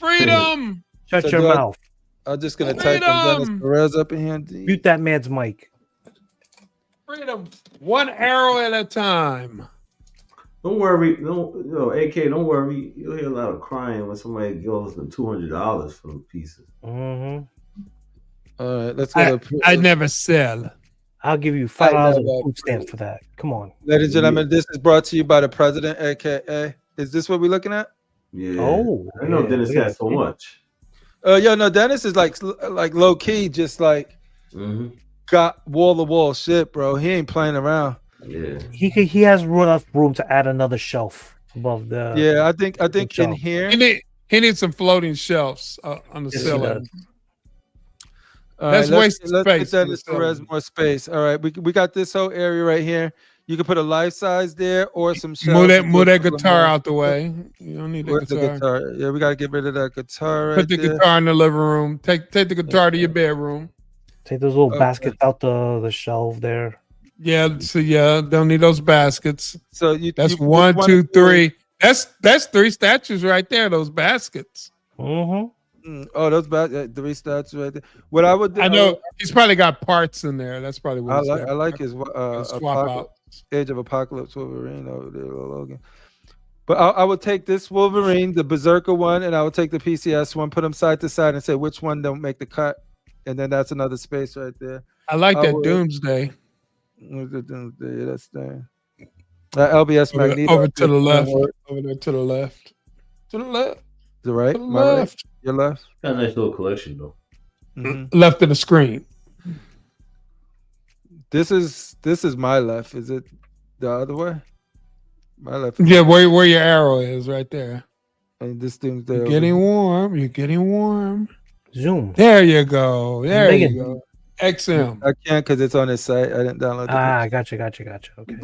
Freedom! Shut your mouth. I'm just going to type in Dennis Perez up in here. Mute that man's mic. Freedom. One arrow at a time. Don't worry, AK, don't worry. You'll hear a lot of crying when somebody gives them $200 for the pieces. Mm-hmm. All right, let's go. I never sell. I'll give you $5 of food stamps for that. Come on. Ladies and gentlemen, this is brought to you by the president, aka. Is this what we're looking at? Yeah. Oh, I know Dennis got so much. No, Dennis is like low key, just like got wall to wall shit, bro. He ain't playing around. Yeah. He has enough room to add another shelf above the. Yeah, I think in here he needs some floating shelves on the ceiling. Let's waste let's space. get that more space. All right, we got this whole area right here. You can put a life size there or some shelves. Move that guitar out the way. You don't need the guitar. Yeah, we gotta get rid of that guitar. Put the guitar in the living room. Take the guitar to your bedroom. Take those little baskets out the shelf there. Yeah, so don't need those baskets. So that's 1, 2, 3. That's 3 statues right there. Those baskets. Mm-hmm. Oh, those 3 statues right there. What I would do, I know he's probably got parts in there. That's probably what I like his swap out. Age of Apocalypse Wolverine over there, Logan. But I would take this Wolverine, the Berserker one, and I would take the PCS one, put them side to side, and say which one don't make the cut, and then that's another space right there. I like that Doomsday. What's the Doomsday? That's there. LBS Magneto over to the left. Over there to the left. To the left. The right? To the left. Right? Your left. Got a nice little collection though. Mm-hmm. Left of the screen. This is my left. Is it the other way? My left. Yeah, where your arrow is, right there. And this thing's there. You're getting warm. You're getting warm. Zoom. There you go. There you go. XM. I can't because it's on his site. I didn't download it. Gotcha. Okay.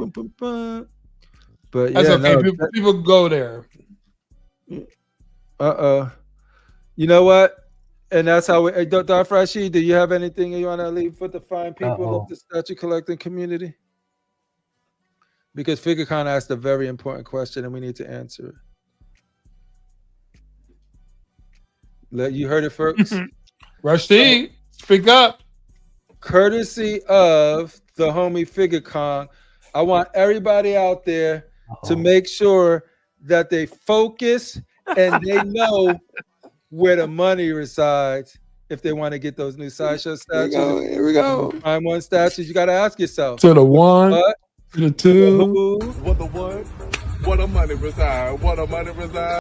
But that's yeah, okay. People go there. You know what? And that's how we. Dr. Rashid, do you have anything you want to leave for the fine people of the statue collecting community? Because FigureCon asked a very important question, and we need to answer it. You heard it first. Rashid, speak up. Courtesy of the homie FigureCon, I want everybody out there to make sure that they focus and they know where the money resides if they want to get those new Sideshow statues. Here we go. Prime1 statues. You got to ask yourself. To the one, What? to the two. Who? What the what? What a money reside? What a money reside?